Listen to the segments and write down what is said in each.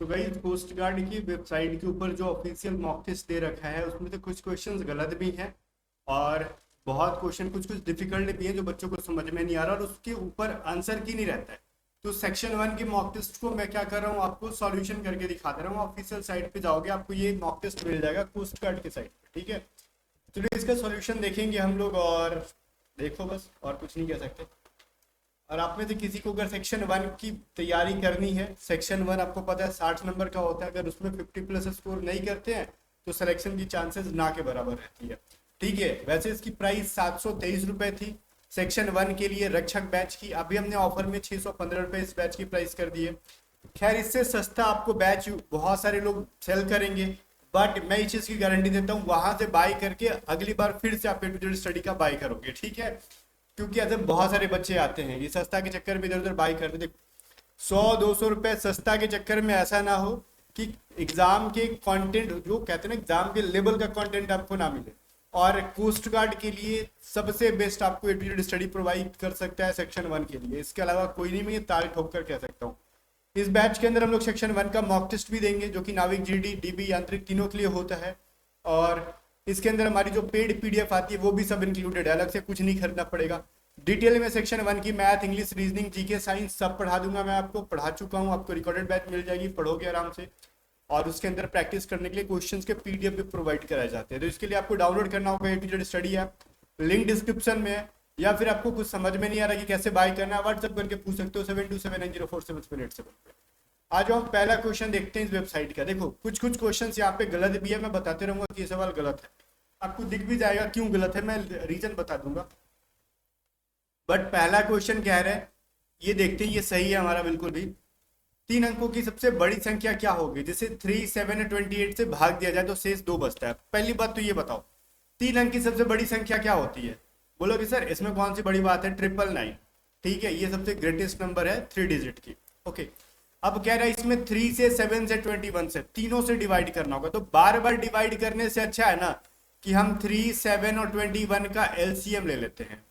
तो भाई coast guard की वेबसाइट के ऊपर जो ऑफिशियल मॉक टेस्ट दे रखा है उसमें तो कुछ क्वेश्चंस गलत भी हैं और बहुत क्वेश्चन कुछ कुछ डिफिकल्ट भी हैं जो बच्चों को समझ में नहीं आ रहा और उसके ऊपर आंसर की नहीं रहता है। तो सेक्शन 1 के मॉक टेस्ट को मैं क्या कर रहा हूँ, आपको सॉल्यूशन करके दिखा दे रहा हूँ। ऑफिशियल साइट पे जाओगे आपको ये मॉक टेस्ट मिल जाएगा कोस्ट गार्ड के साइट पे, ठीक है। चलिए इसका सॉल्यूशन देखेंगे हम लोग और देखो बस, और कुछ नहीं कह सकते। और आप में से किसी को अगर सेक्शन 1 की तैयारी करनी है, सेक्शन 1 आपको पता है 60 नंबर का होता है, अगर उसमें 50 प्लस स्कोर नहीं करते हैं तो सिलेक्शन की चांसेस ना के बराबर रहती है, ठीक है। वैसे इसकी प्राइस 723 रुपए थी सेक्शन 1 के लिए रक्षक बैच की, अभी हमने ऑफर में 615 रुपए इस बैच की प्राइस कर दी है। खैर इससे सस्ता आपको बैच बहुत सारे लोग सेल करेंगे, बट मैं इस चीज की गारंटी देता हूँ वहां से बाय करके अगली बार फिर से आप ए स्टडी का बाय करोगे, ठीक है। क्योंकि ऐसे बहुत सारे बच्चे आते हैं ये सस्ता के चक्कर में इधर उधर बाई करते। देख 100-200 रुपए सस्ता के चक्कर में ऐसा ना हो कि एग्जाम के कंटेंट जो कहते हैं ना एग्जाम के लेवल का कंटेंट आपको ना मिले। और कोस्ट गार्ड के लिए सबसे बेस्ट आपको एटीट्यूड स्टडी प्रोवाइड कर सकता है सेक्शन 1 के लिए, इसके अलावा कोई नहीं, मैं ये ताल ठोक कर कह सकता हूँ। इस बैच के अंदर हम लोग सेक्शन 1 का मॉक टेस्ट भी देंगे जो कि नाविक जीडी डीबी यांत्रिक तीनों के लिए होता है। और इसके अंदर हमारी जो पेड पीडीएफ आती है वो भी सब इंक्लूडेड है, अलग से कुछ नहीं खरीदना पड़ेगा। डिटेल में सेक्शन 1 की math, English, reasoning, GK, science सब पढ़ा दूंगा, मैं आपको पढ़ा चुका हूँ। आपको रिकॉर्डेड बैच मिल जाएगी, पढ़ोगे आराम से। और उसके अंदर प्रैक्टिस करने के लिए क्वेश्चंस के पीडीएफ भी प्रोवाइड कराए जाते हैं। तो इसके लिए आपको डाउनलोड करना होगा attitude study app, link description में है। या फिर आपको कुछ समझ में नहीं आ रहा कि कैसे बाय करना है, व्हाट्सएप करके पूछ सकते हो 7279047787 पे। आज हम पहला क्वेश्चन देखते हैं इस वेबसाइट का। देखो कुछ कुछ क्वेश्चन यहाँ पे गलत भी है, मैं बताते रहूंगा कि ये सवाल गलत है, आपको दिख भी जाएगा क्यों गलत है, मैं रीजन बता दूंगा। बट पहला क्वेश्चन क्या है ये देखते हैं, ये सही है हमारा बिल्कुल भी। 3 अंकों की सबसे बड़ी संख्या क्या होगी जिसे 3, 7 और 28 से भाग दिया जाए तो शेष 2 बचता है। पहली बात तो ये बताओ 3 अंक की सबसे बड़ी संख्या क्या होती है। बोलोगे सर इसमें कौन सी बड़ी बात है, 999, ठीक है, ये सबसे ग्रेटेस्ट नंबर है 3 डिजिट की, ओके। अब कह रहा है इसमें 3 से 7 से 21 से तीनों से डिवाइड करना होगा, तो बार बार डिवाइड करने से अच्छा है ना कि हम 3, 7 और 21 का एलसीएम ले लेते हैं।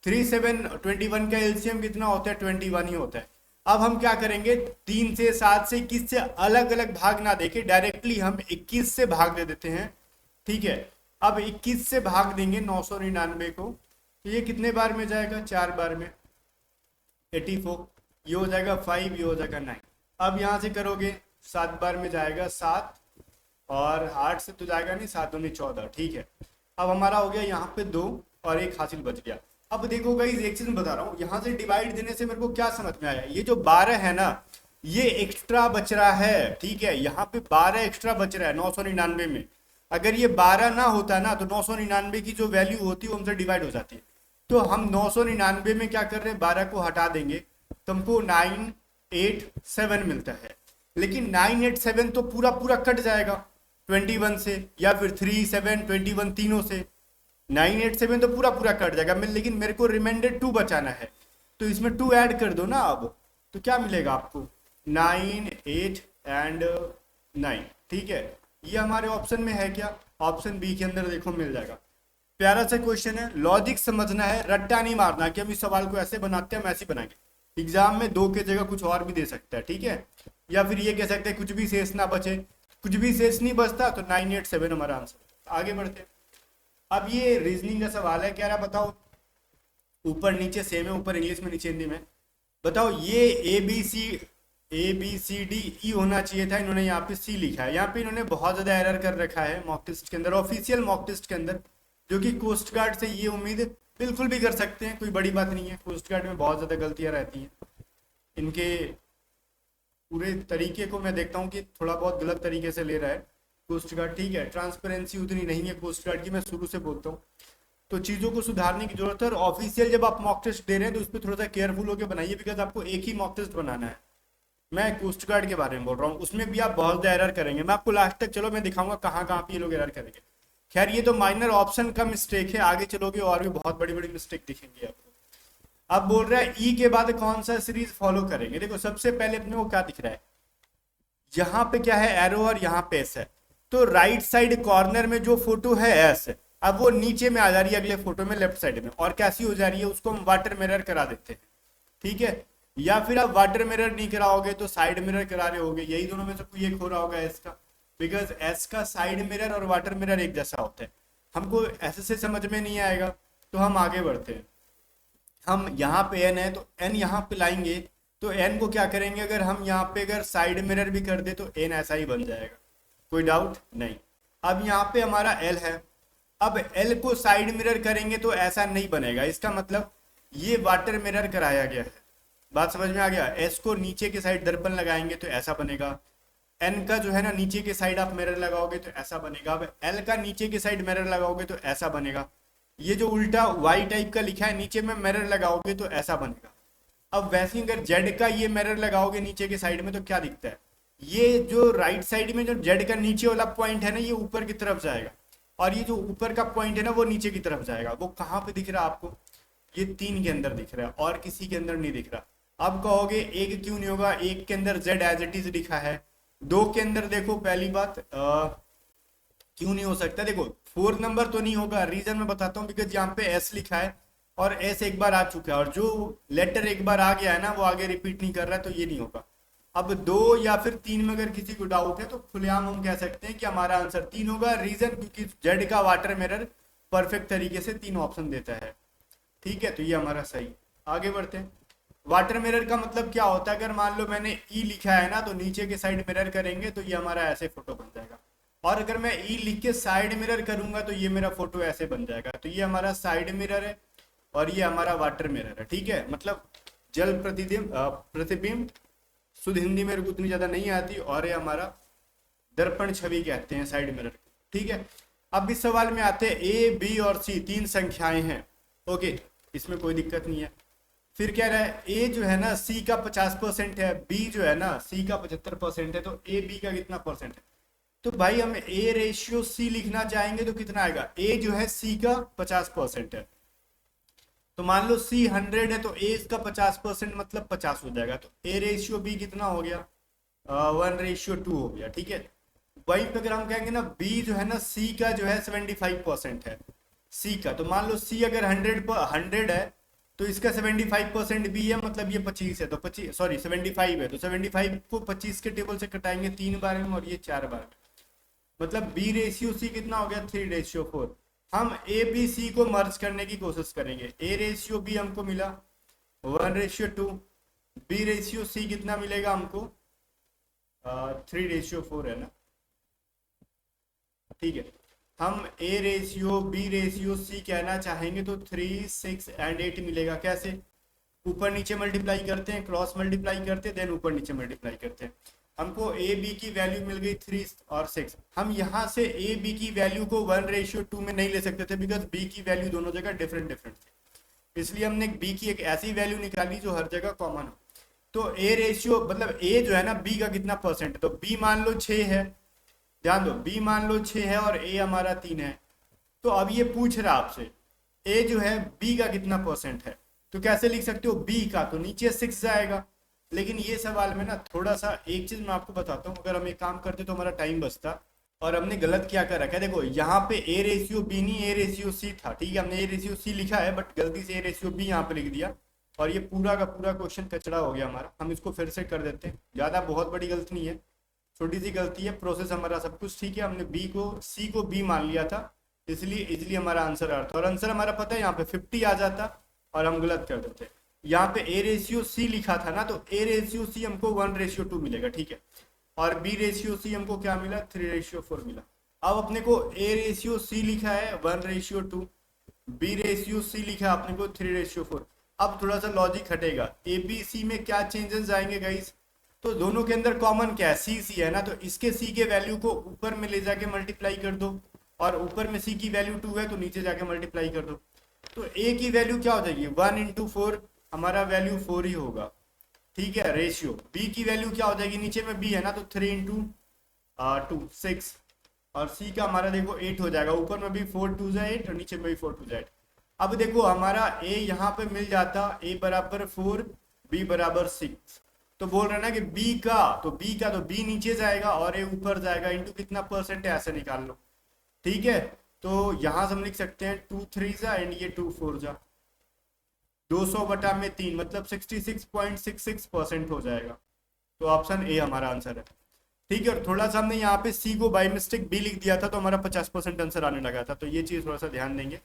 3, 7, 21 का एलसीएम कितना होता है, 21 ही होता है। अब हम क्या करेंगे, 3 से 7 से 21 से अलग अलग भाग ना देके डायरेक्टली हम 21 से भाग दे देते हैं, ठीक है। अब 21 से भाग देंगे 999 को, तो ये कितने बार में जाएगा, 4 बार में, 84, ये हो जाएगा 5, ये हो जाएगा 9। अब यहाँ से करोगे 7 बार में जाएगा 7, और 8 से तो जाएगा नहीं, 7 दूनी 14, ठीक है। अब हमारा हो गया यहाँ पे 2 और 1 हासिल बच गया। अब देखो गाइस एक चीज बता रहा हूँ, यहाँ से डिवाइड देने से मेरे को क्या समझ में आया, ये जो 12 है ना ये एक्स्ट्रा बच रहा है, ठीक है। यहाँ पे 12 एक्स्ट्रा बच रहा है 999 में। अगर ये 12 ना होता ना तो 999 की जो वैल्यू होती है वो हमसे डिवाइड हो जाती है। तो हम 999 में क्या कर रहे हैं, 12 को हटा देंगे तो हमको 987 मिलता है। लेकिन 987 तो पूरा पूरा कट जाएगा 21 से, या फिर 3, 7, 21 तीनों से 987 तो पूरा पूरा कट जाएगा। लेकिन मेरे को रिमाइंडर 2 बचाना है, तो इसमें 2 ऐड कर दो ना। अब तो क्या मिलेगा आपको, 9, 8 एंड 9, ठीक है। ये हमारे ऑप्शन में है क्या, ऑप्शन बी के अंदर देखो मिल जाएगा। प्यारा सा क्वेश्चन है, लॉजिक समझना है, रट्टा नहीं मारना कि हम इस सवाल को ऐसे बनाते हैं हम ऐसे बनाएंगे। एग्जाम में 2 की जगह कुछ और भी दे सकता है, ठीक है। या फिर ये कह सकते हैं कुछ भी शेष ना बचे, कुछ भी शेष नहीं बचता तो 987 हमारा आंसर। आगे बढ़ते हैं। अब ये रीजनिंग का सवाल है, कह रहा बताओ, ऊपर नीचे सेम है, ऊपर इंग्लिश में नीचे हिंदी में। बताओ ये ABCD E होना चाहिए था, इन्होंने यहाँ पे C लिखा है। यहाँ पे इन्होंने बहुत ज्यादा एरर कर रखा है मॉक टेस्ट के अंदर, ऑफिशियल मॉक टेस्ट के अंदर, जो कि कोस्ट गार्ड से ये उम्मीद बिल्कुल भी कर सकते हैं, कोई बड़ी बात नहीं है। कोस्ट गार्ड में बहुत ज्यादा गलतियां रहती हैं, इनके पूरे तरीके को मैं देखता हूँ कि थोड़ा बहुत गलत तरीके से ले रहा है कोस्ट गार्ड, ठीक है। ट्रांसपेरेंसी उतनी नहीं है कोस्ट गार्ड की, मैं शुरू से बोलता हूँ, तो चीज़ों को सुधारने की जरूरत है। और ऑफिशियल जब आप मॉक टेस्ट दे रहे हैं तो उस पर थोड़ा सा केयरफुल होकर बनाइए, बिकॉज आपको एक ही मॉक टेस्ट बनाना है। मैं कोस्ट गार्ड के बारे में बोल रहा हूँ, उसमें भी आप बहुत ज़्यादा एरर करेंगे। मैं आपको लास्ट तक चलो मैं दिखाऊंगा कहाँ कहाँ पे ये लोग एरर करेंगे। खैर ये तो माइनर ऑप्शन का मिस्टेक है, आगे चलोगे और भी बहुत बड़ी बड़ी मिस्टेक दिखेंगी आपको। अब बोल रहा है ई के बाद कौन सा सीरीज फॉलो करेंगे। देखो सबसे पहले अपने को क्या दिख रहा है, यहाँ पे क्या है एरो और यहाँ पे एस है, तो राइट साइड कॉर्नर में जो फोटो है एस, अब वो नीचे में आ जा रही है अगले फोटो में लेफ्ट साइड में, और कैसी हो जा रही है उसको हम वाटर मिरर करा देते हैं, ठीक है। या फिर आप वाटर मिरर नहीं कराओगे तो साइड मिरर करा रहे होगे, यही दोनों में से कोई एक हो रहा होगा एस का, बिकॉज एस का साइड मिरर और वाटर मिरर एक जैसा होता है। हमको ऐसे से समझ में नहीं आएगा, तो हम आगे बढ़ते हैं। हम यहाँ पे एन है तो एन यहाँ पे लाएंगे, तो एन को क्या करेंगे, अगर हम यहाँ पे अगर साइड मिरर भी कर दे तो एन ऐसा ही बन जाएगा, कोई डाउट नहीं। अब यहाँ पे हमारा एल है, अब एल को साइड मिरर करेंगे तो ऐसा नहीं बनेगा, इसका मतलब ये वाटर मिरर कराया गया है। बात समझ में आ गया। एस को नीचे के साइड दर्पण लगाएंगे तो ऐसा बनेगा, एन का जो है ना नीचे के साइड आप मिरर लगाओगे तो ऐसा बनेगा, अब एल का नीचे के साइड मिरर लगाओगे तो ऐसा बनेगा। ये जो उल्टा वाई टाइप का लिखा है नीचे में मिरर लगाओगे तो ऐसा बनेगा। अब वैसे ही अगर जेड का ये मिरर लगाओगे नीचे के साइड में तो क्या दिखता है, ये जो राइट साइड में जो जेड का नीचे वाला पॉइंट है ना ये ऊपर की तरफ जाएगा, और ये जो ऊपर का पॉइंट है ना वो नीचे की तरफ जाएगा। वो कहाँ पे दिख रहा है आपको, ये 3 के अंदर दिख रहा है और किसी के अंदर नहीं दिख रहा। अब कहोगे एक क्यों नहीं होगा, एक के अंदर जेड एज इट इज लिखा है, 2 के अंदर देखो पहली बात क्यों नहीं हो सकता, देखो 4 नंबर तो नहीं होगा, रीजन मैं बताता हूँ, बिकॉज यहाँ पे एस लिखा है और एस एक बार आ चुका है, और जो लेटर एक बार आ गया है ना वो आगे रिपीट नहीं कर रहा है, तो ये नहीं होगा। अब 2 या फिर 3 में अगर किसी को डाउट है तो खुलेआम हम कह सकते हैं कि हमारा आंसर 3 होगा, रीजन क्योंकि जेड का वाटर मिरर परफेक्ट तरीके से 3 ऑप्शन देता है। ठीक है, तो ये हमारा सही। आगे बढ़ते हैं। वाटर मिरर का मतलब क्या होता है, अगर मान लो मैंने ई लिखा है ना तो नीचे के साइड मिरर करेंगे तो ये हमारा ऐसे फोटो बन जाएगा, और अगर मैं ई लिख के साइड मिरर करूंगा तो ये मेरा फोटो ऐसे बन जाएगा। तो ये हमारा साइड मिरर है और ये हमारा वाटर मिरर है। ठीक है, मतलब जल प्रतिबिंब शुद्ध हिंदी मेरे को उतनी ज्यादा नहीं आती, और ये हमारा दर्पण छवि कहते हैं साइड मिरर। ठीक है, अब इस सवाल में आते हैं ए बी और सी 3 संख्याएं हैं। ओके, इसमें कोई दिक्कत नहीं है। फिर क्या रहा है, ए जो है ना सी का 50% है, बी जो है ना सी का 75% है, तो ए बी का कितना परसेंट है। तो भाई हम ए रेशियो सी लिखना चाहेंगे तो कितना आएगा, ए जो है सी का 50% है, तो मान लो सी 100 है तो ए इसका 50% मतलब 50 हो जाएगा, तो ए रेशियो बी कितना हो गया, 1:2 हो गया। ठीक है, वहीं पे अगर हम कहेंगे ना बी जो है ना सी का जो है 75% है सी का, तो मान लो सी अगर 100 है तो इसका 75% बी है, मतलब ये 25 है, तो 25 सॉरी 75 है, तो 75 को 25 के टेबल से कटाएंगे 3 बार में और ये 4 बार में, मतलब बी रेशियो सी कितना हो गया 3:4। हम ए बी सी को मर्ज करने की कोशिश करेंगे, ए रेशियो बी हमको मिला 1:2, बी रेशियो सी कितना मिलेगा हमको 3:4 है ना। ठीक है, हम A ratio B ratio C कहना चाहेंगे तो 3, 6 एंड 8 मिलेगा। कैसे, ऊपर नीचे मल्टीप्लाई करते हैं, क्रॉस मल्टीप्लाई करते हैं, देन ऊपर नीचे मल्टीप्लाई करते हैं। हमको ए बी की वैल्यू मिल गई 3 और 6। हम यहाँ से ए बी की वैल्यू को 1:2 में नहीं ले सकते थे, बिकॉज बी की वैल्यू दोनों जगह डिफरेंट डिफरेंट थी, इसलिए हमने बी की एक ऐसी वैल्यू निकाली जो हर जगह कॉमन हो। तो ए रेशियो मतलब ए जो है ना बी का कितना परसेंट है, तो बी मान लो 6 है, ध्यान दो बी मान लो 6 है और ए हमारा 3 है। तो अब ये पूछ रहा आपसे ए जो है बी का कितना परसेंट है, तो कैसे लिख सकते हो, बी का तो नीचे 6 जाएगा। लेकिन ये सवाल में ना थोड़ा सा एक चीज मैं आपको बताता हूँ, अगर हम एक काम करते तो हमारा टाइम बचता, और हमने गलत क्या कर रखा है। देखो यहाँ पे ए रेशियो बी नहीं ए रेशियो सी था, ठीक है, हमने ए रेशियो सी लिखा है बट गलती से ए रेशियो बी यहाँ पे लिख दिया, और ये पूरा का पूरा क्वेश्चन कचड़ा हो गया हमारा। हम इसको फिर से कर देते हैं, ज्यादा बहुत बड़ी गलती नहीं है, छोटी सी गलती है, प्रोसेस हमारा सब कुछ ठीक है। हमने बी को सी को बी मान लिया था, इसलिए इजिली हमारा आंसर आ रहा था, और आंसर हमारा पता है यहाँ पे 50 आ जाता और हम गलत कर देते। यहाँ पे ए रेशियो सी लिखा था ना, तो ए रेशियो सी हमको 1:2 मिलेगा, ठीक है, और बी रेशियो सी हमको क्या मिला 3:4 मिला। अब अपने को ए रेशियो सी लिखा है 1:2, बी रेशियो सी लिखा है अपने को 3:4। अब थोड़ा सा लॉजिक हटेगा, ए बी सी में क्या चेंजेस आएंगे गाइस, तो दोनों के अंदर कॉमन क्या है, सी सी है ना, तो इसके सी के वैल्यू को ऊपर में ले जाके मल्टीप्लाई कर दो, और ऊपर में सी की वैल्यू 2 है तो नीचे जाके मल्टीप्लाई कर दो। तो ए की वैल्यू क्या हो जाएगी 1:4, हमारा वैल्यू 4 ही होगा, ठीक है, रेशियो। बी की वैल्यू क्या हो जाएगी, नीचे में बी है ना, तो 3 × 2 6, और सी का हमारा देखो 8 हो जाएगा, ऊपर में भी 4 2 8 और नीचे में भी 4 2 8। अब देखो हमारा ए यहाँ पे मिल जाता, ए बराबर 4 बी बराबर 6, तो बोल रहे ना कि बी का तो बी नीचे जाएगा और ए ऊपर जाएगा, इंटू कितना परसेंट है ऐसे निकाल लो, ठीक है। तो यहां से हम लिख सकते हैं 2 3 जा एंड ये 2 4 जा, 200/3 मतलब 66.66% हो जाएगा। तो ऑप्शन ए हमारा आंसर है। ठीक है, और थोड़ा सा हमने यहाँ पे सी को बाई मिस्टेक बी लिख दिया था तो हमारा 50% आंसर आने लगा था, तो ये चीज थोड़ा सा ध्यान देंगे।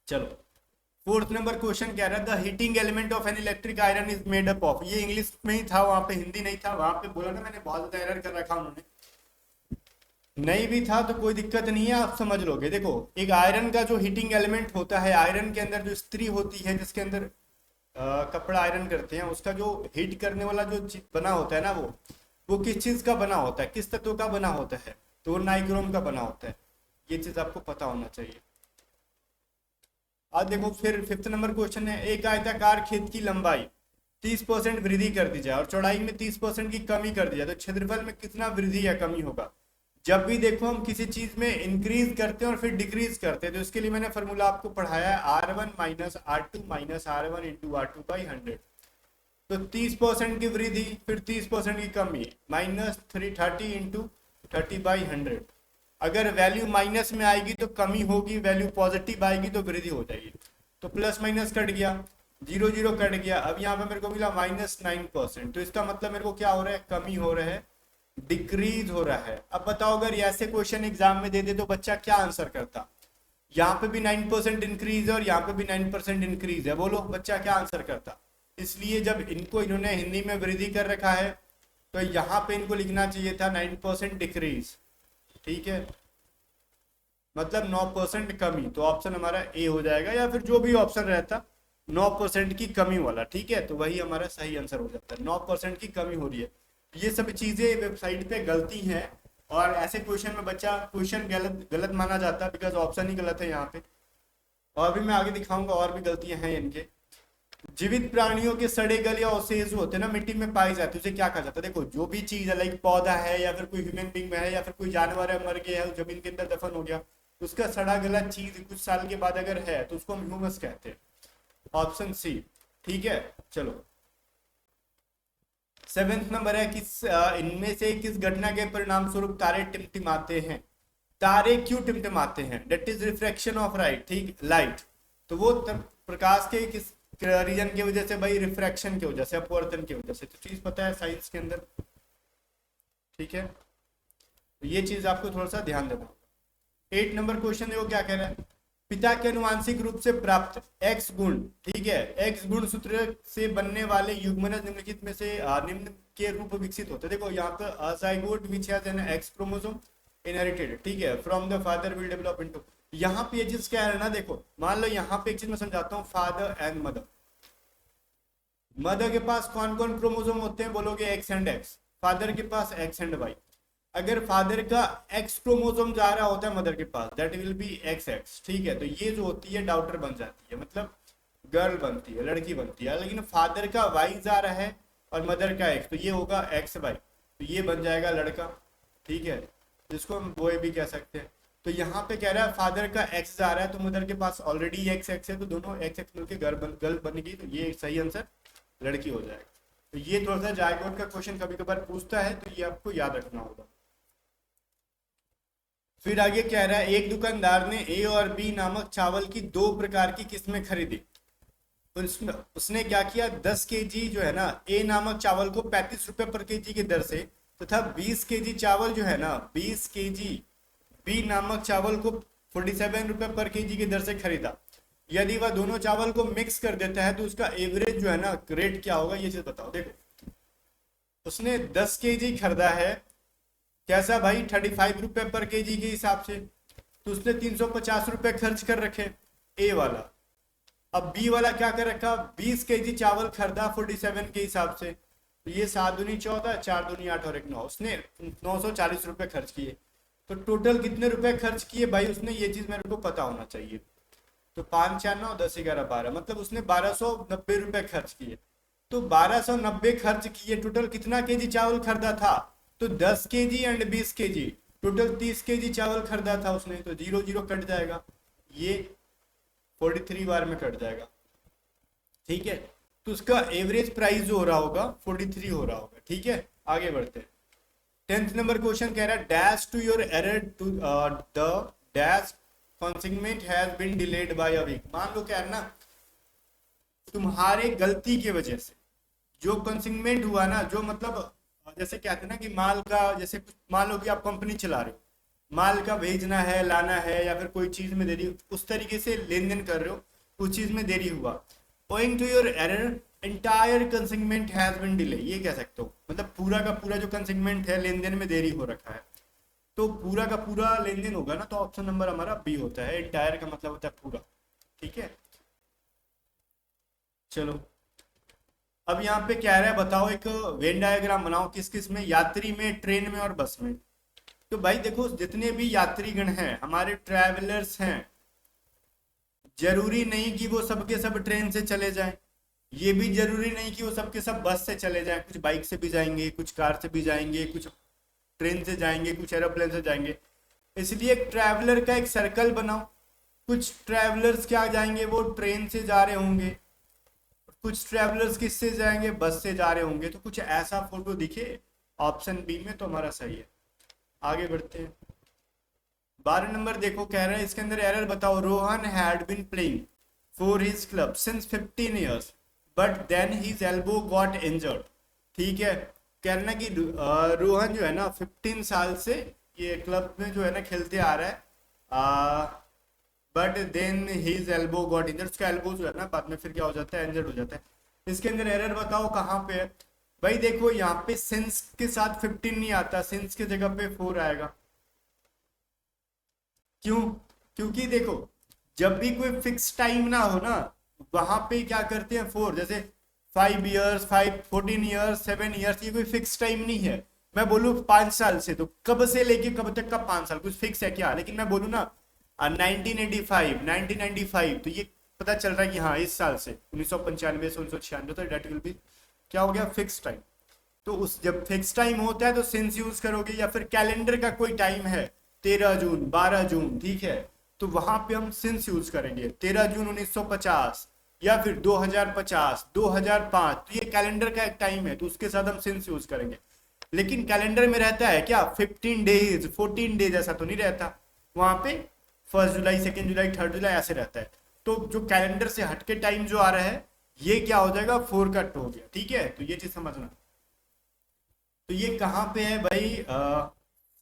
चलो, फोर्थ नंबर क्वेश्चन कह रहा है the heating element of an electric iron is made up of. ये इंग्लिश में ही था, वहां पे हिंदी नहीं था। वहां पे बोला ना मैंने, बहुत ज्यादा एरर कर रखा उन्होंने। नहीं भी था तो कोई दिक्कत नहीं है, आप समझ लोगे। देखो, एक आयरन का जो हीटिंग एलिमेंट होता है, आयरन के अंदर जो इस्त्री होती है जिसके अंदर कपड़ा आयरन करते हैं, उसका जो हीट करने वाला जो बना होता है ना, वो किस चीज का बना होता है, किस तत्व का बना होता है, तो वो नाइक्रोम का बना होता है। ये चीज आपको पता होना चाहिए। आज देखो फिर फिफ्थ नंबर क्वेश्चन है, एक आयताकार खेत की लंबाई 30% वृद्धि कर दी जाए और चौड़ाई में 30% की कमी कर दी जाए तो क्षेत्रफल में कितना वृद्धि या कमी होगा। जब भी देखो हम किसी चीज में इंक्रीज करते हैं और फिर डिक्रीज करते हैं, तो इसके लिए मैंने फॉर्मूला आपको पढ़ाया है R1 minus R2 minus R1 into R2 by 100। तो 30% की वृद्धि फिर 30% की कमी माइनस 330 इंटू 30/100। अगर वैल्यू माइनस में आएगी तो कमी होगी, वैल्यू पॉजिटिव आएगी तो वृद्धि हो जाएगी। तो प्लस माइनस कट गया, 0 0 कट गया। अब यहाँ पे मेरे को मिला -9%, तो इसका मतलब मेरे को क्या हो रहा है, कमी हो रहा है, डिक्रीज हो रहा है। अब बताओ अगर ऐसे क्वेश्चन एग्जाम में दे दे तो बच्चा क्या आंसर करता। यहाँ पे भी 9% इंक्रीज है और यहाँ पे भी 9% इंक्रीज है, बोलो बच्चा क्या आंसर करता। इसलिए जब इनको इन्होंने हिंदी में वृद्धि कर रखा है तो यहाँ पे इनको लिखना चाहिए था 9% डिक्रीज। ठीक है, मतलब 9% कमी। तो ऑप्शन हमारा ए हो जाएगा, या फिर जो भी ऑप्शन रहता 9% की कमी वाला। ठीक है, तो वही हमारा सही आंसर हो जाता है। 9% की कमी हो रही है। ये सब चीजें वेबसाइट पे गलती हैं और ऐसे क्वेश्चन में बच्चा क्वेश्चन गलत माना जाता है, बिकॉज ऑप्शन ही गलत है यहाँ पे। और भी मैं आगे दिखाऊंगा और भी गलतियां हैं इनके। जीवित प्राणियों के सड़े गल या अवशेष जो होते हैं ना मिट्टी में पाए जाते हैं, उसे क्या कहा जाता है। देखो, जो भी चीज है, लाइक पौधा है या फिर कोई ह्यूमन बींग में है या फिर कोई जानवर है, मर गया है, जमीन के अंदर दफन हो गया, उसका सड़ा गला चीज कुछ साल के बाद अगर है तो उसको हम ह्यूमस कहते हैं। Option C. ठीक है, चलो सेवेंथ नंबर है, किस इनमें से किस घटना के परिणाम स्वरूप तारे टिमटिमाते हैं। तारे क्यों टिमटिमाते हैं, that is refraction of right, ठीक, लाइट। तो वो प्रकाश के किस रीजन की वजह से, भाई रिफ्रैक्शन की वजह से, अपवर्तन की वजह से। तो चीज पता है साइंस के अंदर। ठीक है, तो ये चीज आपको थोड़ा सा ध्यान देना होगा। 8 नंबर क्वेश्चन देखो क्या कह रहा है, पिता के अनुवांशिक रूप से प्राप्त x गुण, ठीक है, x गुण सूत्र से बनने वाले युग्मनज निम्नलिखित में से निम्न के रूप विकसित होते हैं। देखो यहाँ पे a zygote which has an x chromosome inherited, ठीक है, from the father will develop into. यहाँ पे ये चीज क्या है ना, देखो मान लो यहाँ पे एक चीज मैं समझाता हूँ, फादर एंड मदर। मदर के पास कौन कौन क्रोमोसोम होते हैं, बोलोगे x एंड x। फादर के पास x एंड y। अगर फादर का x क्रोमोसोम जा रहा होता है मदर के पास, दैट विल बी XX। ठीक है, तो ये जो होती है डॉटर बन जाती है, मतलब गर्ल बनती है, लड़की बनती है। लेकिन फादर का Y जा रहा है और मदर का X, तो ये होगा XY, तो ये बन जाएगा लड़का। ठीक है, जिसको हम बॉय भी कह सकते हैं। तो यहाँ पे कह रहा है फादर का X जा रहा है तो मदर के पास ऑलरेडी XX है, तो दोनों XX मिलकर गर्ल बन गई, तो ये सही आंसर लड़की हो जाएगा। तो ये थोड़ा सा जायगोट का क्वेश्चन कभी कभार पूछता है, तो ये आपको याद रखना होगा। फिर आगे कह रहा है, एक दुकानदार ने A और B नामक चावल की 2 प्रकार की किस्में खरीदी। तो उसने क्या किया, 10 kg जो है ना A नामक चावल को 35 रुपए पर kg की दर से तथा 20 kg चावल जो है ना 20 kg B नामक चावल को 47 रुपए पर kg की दर से खरीदा। यदि वह दोनों चावल को मिक्स कर देता है तो उसका एवरेज जो है ना रेट क्या होगा, ये चीज बताओ। देखो, उसने 10 kg खरीदा है, कैसा भाई, 35 रुपए पर kg के हिसाब से, तो उसने 350 रुपए खर्च कर रखे ए वाला। अब बी वाला क्या कर रखा, 20 kg चावल खरीदा 47 के हिसाब से, तो ये 7 दूनी 14, 4 दूनी 8 और 1 9, उसने 940 रुपए खर्च किए। तो टोटल कितने रुपए खर्च किए भाई उसने, ये चीज मेरे को पता होना चाहिए। तो 5 4 9 10 11 12, मतलब उसने 1290 रुपए खर्च किए। तो 1290 खर्च किए, टोटल कितना केजी चावल खरीदा था, तो 10 kg and 20 kg, total 30 kg चावल खरीदा था उसने। तो 0 0 कट जाएगा, ये 43 बार में कट जाएगा। ठीक है, तो उसका एवरेज प्राइस जो हो रहा होगा 43 हो रहा होगा। ठीक है, आगे बढ़ते हैं। 10th नंबर क्वेश्चन कह रहा है, dash to your error to the dash consignment has been delayed by a week. मान लो क्या है ना, तुम्हारे गलती की वजह से जो कंसिग्नमेंट हुआ ना, जो मतलब जैसे कहते हैं ना कि माल का, जैसे कुछ मान लो कि आप कंपनी चला रहे हो, माल का भेजना है, लाना है, या फिर कोई चीज में देरी, उस तरीके से लेन देन कर रहे हो, उस चीज में देरी हुआ, owing to your error entire consignment has been delay, ये कह सकते हो, मतलब पूरा का पूरा जो कंसिग्नमेंट है, लेन देन में देरी हो रखा है, तो पूरा का पूरा लेन देन होगा ना, तो ऑप्शन नंबर हमारा बी होता है। एंटायर का मतलब होता है पूरा। ठीक है, चलो अब यहाँ पे कह रहा है बताओ एक वेन डायग्राम बनाओ, किस किस में, यात्री में, ट्रेन में और बस में। तो भाई देखो, जितने भी यात्रीगण हैं, हमारे ट्रैवलर्स हैं, जरूरी नहीं कि वो सबके सब ट्रेन से चले जाएं, ये भी जरूरी नहीं कि वो सबके सब बस से चले जाएं, कुछ बाइक से भी जाएंगे, कुछ कार से भी जाएंगे, कुछ ट्रेन से जाएंगे, कुछ एरोप्लेन से जाएंगे। इसलिए एक ट्रैवलर का एक सर्कल बनाओ, कुछ ट्रैवलर्स क्या जाएंगे, वो ट्रेन से जा रहे होंगे, कुछ ट्रैवलर्स किससे जाएंगे, बस से जा रहे होंगे, तो कुछ ऐसा फोटो दिखे ऑप्शन बी में, तो हमारा सही है। आगे बढ़ते हैं। 12 नंबर देखो, कह रहा है इसके अंदर एरर बताओ। Rohan had been playing for his club since 15 years but then his elbow got injured. ठीक है, कहना कि रोहन जो है ना 15 साल से ये क्लब में जो है ना खेलते आ रहा है, but then his elbow got injured, उसका एल्बो जो है ना बाद में फिर क्या हो जाता है, इंजर्ड हो जाता है। इसके अंदर एरर बताओ कहाँ पे है। भाई देखो, यहाँ पे सिंस के साथ 15 नहीं आता, सिंस की जगह पे 4 आएगा। क्यों? क्योंकि देखो, जब भी कोई फिक्स टाइम ना हो ना, वहां पे क्या करते हैं 4, जैसे 5 ईयर्स, 14 ईयर्स, 7 ईयर्स, ये कोई फिक्स टाइम नहीं है। मैं बोलूँ 5 साल से, तो कब से लेके कब तक का 5 साल कुछ फिक्स है क्या? लेकिन मैं बोलूँ ना 1985 तो ये पता चल रहा है कि हाँ इस साल से 1995 से 1996, तो डेट विल बी क्या हो गया, फिक्स टाइम। तो उस जब फिक्स टाइम होता है तो सिंस यूज करोगे, या फिर कैलेंडर का कोई टाइम है 13 जून, 12 जून, ठीक है, तो वहां पे हम सिंस यूज करेंगे। 13 जून 1950 या फिर 2050, 2005, तो ये कैलेंडर का एक टाइम है, तो उसके साथ हम सिंस यूज करेंगे। लेकिन कैलेंडर में रहता है क्या 15 डेज, 14 डेज, ऐसा तो नहीं रहता वहां पे। 1 जुलाई, 2 जुलाई, 3 जुलाई ऐसे रहता है। तो जो कैलेंडर से हटके टाइम जो आ रहा है, ये क्या हो जाएगा, 4 का 2 हो गया। ठीक है, तो ये चीज समझना। तो ये कहाँ पे है भाई,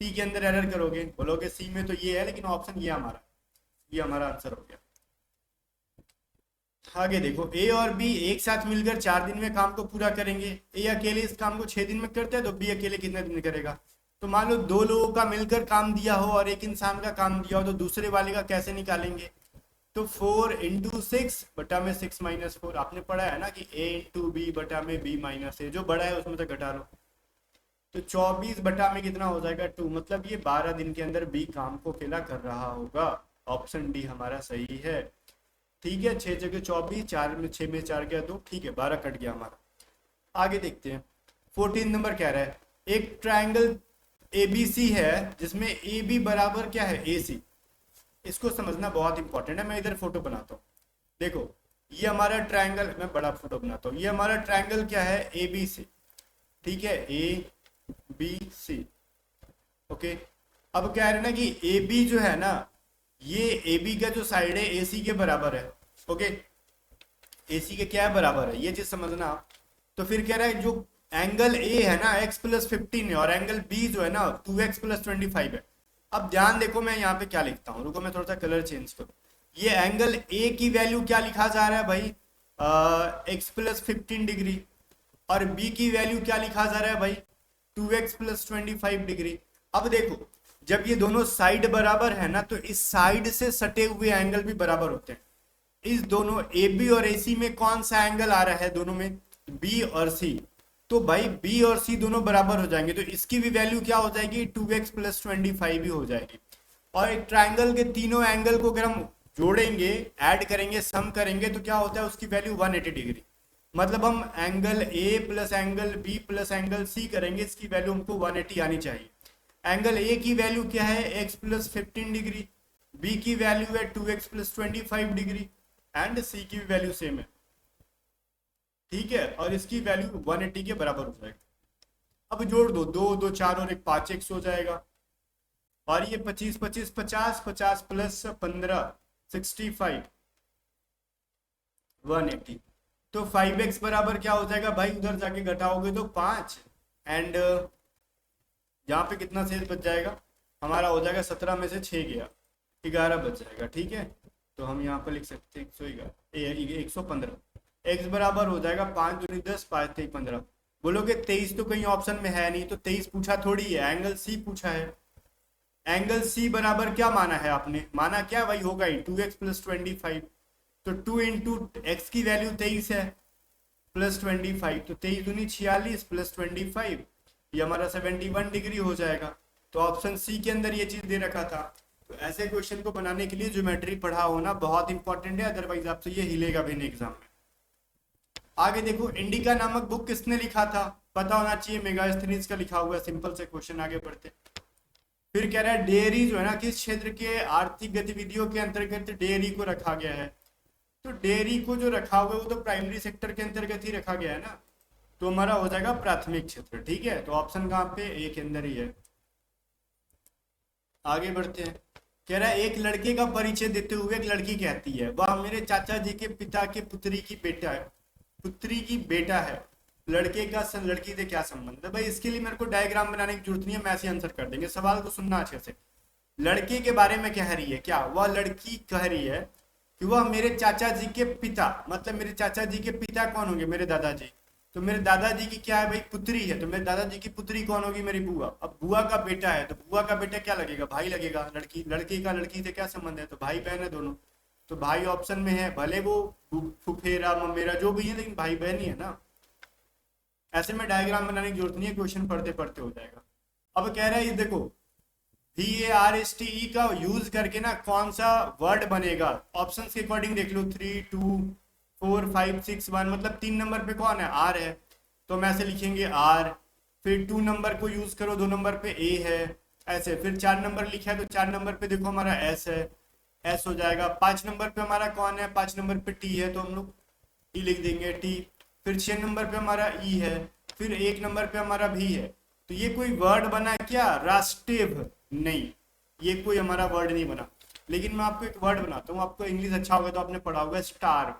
सी के अंदर एरर करोगे, बोलोगे सी में तो ये है, लेकिन ऑप्शन ये हमारा आंसर हो गया। आगे देखो, ए और बी एक साथ मिलकर 4 दिन में काम को पूरा करेंगे। ए अकेले इस काम को 6 दिन में करते हैं, तो बी अकेले कितने दिन में करेगा? तो मान लो 2 लोगों का मिलकर काम दिया हो और एक इंसान का काम दिया हो, तो दूसरे वाले का कैसे निकालेंगे? तो 4 × 6 - 4, आपने पढ़ा है ना कि A × B/B - A, जो बड़ा है उसमें से घटा लो, तो 24 में कितना हो जाएगा 2, मतलब ये 12 दिन के अंदर बी काम को अकेला कर रहा होगा। ऑप्शन डी हमारा सही है। ठीक है, 6 जगह 24, 4 में 6 में 4 गया 2, ठीक है 12 कट गया हमारा। आगे देखते हैं। 14 नंबर कह रहा है एक ट्राइंगल एबीसी है जिसमें ए बी बराबर क्या है, ए सी। इसको समझना बहुत इंपॉर्टेंट है। मैं इधर फोटो बनाता हूँ, देखो ये हमारा ट्राइंगल, मैं बड़ा फोटो बनाता हूँ, ये हमारा ट्राइंगल क्या है, ए बी सी। ठीक है, ए बी सी, ओके। अब कह रहे हैं ना कि ए बी जो है ना, ये ए बी का जो साइड है ए सी के बराबर है, ओके। ए सी के क्या है, बराबर है, ये चीज समझना आप। तो फिर कह रहा है जो एंगल ए है ना x + 15 है, और एंगल बी जो है ना 2x + 25 है। अब ध्यान देखो, मैं यहाँ पे क्या लिखता हूँ, रुको मैं थोड़ा सा कलर चेंज करूँ। ये एंगल ए की वैल्यू क्या लिखा जा रहा है भाई, x + 15 डिग्री, और बी की वैल्यू क्या लिखा जा रहा है भाई, 2x + 25 डिग्री। अब देखो, जब ये दोनों साइड बराबर है ना, तो इस साइड से सटे हुए एंगल भी बराबर होते हैं। इस दोनों ए बी और ए सी में कौन सा एंगल आ रहा है, दोनों में बी और सी, तो भाई बी और सी दोनों बराबर हो जाएंगे, तो इसकी भी वैल्यू क्या हो जाएगी, 2x + 25 भी हो जाएगी। और एक ट्राइंगल के तीनों एंगल को अगर हम जोड़ेंगे, ऐड करेंगे, सम करेंगे, तो क्या होता है, उसकी वैल्यू 180 डिग्री। मतलब हम angle A plus angle B plus angle C करेंगे, इसकी वैल्यू हमको 180 आनी चाहिए। एंगल ए की वैल्यू क्या है, x + 15 डिग्री, बी की वैल्यू है 2x + 25 डिग्री, एंड सी की वैल्यू सेम है। ठीक है, और इसकी वैल्यू 180 के बराबर हो जाएगी। अब जोड़ दो, 2 2 4 और 1 5x हो जाएगा, और ये 25 25 50, 50 + 15 65, 180। तो 5x बराबर क्या हो जाएगा भाई, उधर जाके घटाओगे तो 5, एंड यहाँ पे कितना शेष बच जाएगा हमारा, हो जाएगा 17 में से 6 गया, 11 बच जाएगा। ठीक है, तो हम यहाँ पर लिख सकते हैं 115। एक्स बराबर हो जाएगा 5 दूनी 10, 5 3 15। बोलोगे 23 तो कहीं ऑप्शन में है नहीं, तो 23 पूछा थोड़ी है, एंगल सी पूछा है। एंगल सी बराबर क्या माना है आपने, माना क्या भाई, होगा ही 2x प्लस 25। तो 2 इंटू एक्स की वैल्यू 23 है प्लस 25, तो 23 दूनी 46 प्लस 25, ये हमारा 71 डिग्री हो जाएगा। तो ऑप्शन सी के अंदर ये चीज दे रखा था। तो ऐसे क्वेश्चन को बनाने के लिए ज्योमेट्री पढ़ा होना बहुत इंपॉर्टेंट है, अदरवाइज आपसे ये हिलेगा भी नहीं एग्जाम में। आगे देखो, इंडिका नामक बुक किसने लिखा था, पता होना चाहिए, मेगास्थनीज का लिखा हुआ है। सिंपल से क्वेश्चन, आगे बढ़ते। फिर कह रहा है डेयरी जो है ना, किस क्षेत्र के आर्थिक गतिविधियों के अंतर्गत डेयरी को रखा गया है। तो डेयरी को जो रखा हुआ है वो तो प्राइमरी सेक्टर के अंतर्गत ही रखा गया है ना, तो हमारा हो जाएगा प्राथमिक क्षेत्र। ठीक है, तो ऑप्शन कहाँ पे, ए के अंदर ही है। आगे बढ़ते हैं। कह रहा है एक लड़के का परिचय देते हुए एक लड़की कहती है, वह मेरे चाचा जी के पिता के पुत्री की बेटा है, पुत्री की बेटा है। लड़के का लड़की से क्या संबंध है भाई, इसके लिए मेरे को डायग्राम बनाने की जरूरत नहीं है, मैं ऐसे आंसर कर देंगे। सवाल को सुनना अच्छे से। लड़के के बारे में कह रही है, क्या वह लड़की कह रही है कि वह मेरे चाचा जी के पिता, मतलब मेरे चाचा जी के पिता कौन होंगे, मेरे दादाजी। तो मेरे दादाजी की क्या है भाई, पुत्री है, तो मेरे दादाजी की पुत्री कौन होगी, मेरी बुआ। अब बुआ का बेटा है, तो बुआ का बेटा क्या लगेगा, भाई लगेगा। लड़की, लड़की का लड़की से क्या संबंध है, तो भाई बहन है दोनों, तो भाई ऑप्शन में है, भले वो फुफेरा ममेरा जो भी है, लेकिन भाई बहन ही है ना। ऐसे में डायग्राम बनाने की जरूरत नहीं है, क्वेश्चन पढ़ते पढ़ते हो जाएगा। अब कह रहा है ये देखो, VARSTE का यूज करके ना कौन सा वर्ड बनेगा, ऑप्शन के अकॉर्डिंग देख लो, 3 2 4 5 6 1, मतलब 3 नंबर पे कौन है, आर है, तो हम ऐसे लिखेंगे आर। फिर 2 नंबर को यूज करो, 2 नंबर पे ए है, ऐसे। फिर 4 नंबर लिखा है, तो 4 नंबर पे देखो हमारा एस है, एस हो जाएगा। 5 नंबर पे हमारा कौन है, 5 नंबर पे टी है, तो हम लोग टी लिख देंगे, टी। फिर 6 नंबर पे हमारा ई है, फिर 1 नंबर पे हमारा भी है। तो ये कोई वर्ड बना क्या, राष्ट्रीय नहीं, ये कोई हमारा वर्ड नहीं बना। लेकिन मैं आपको एक वर्ड बनाता हूँ, आपको इंग्लिश अच्छा होगा तो आपने पढ़ा होगा, स्टार।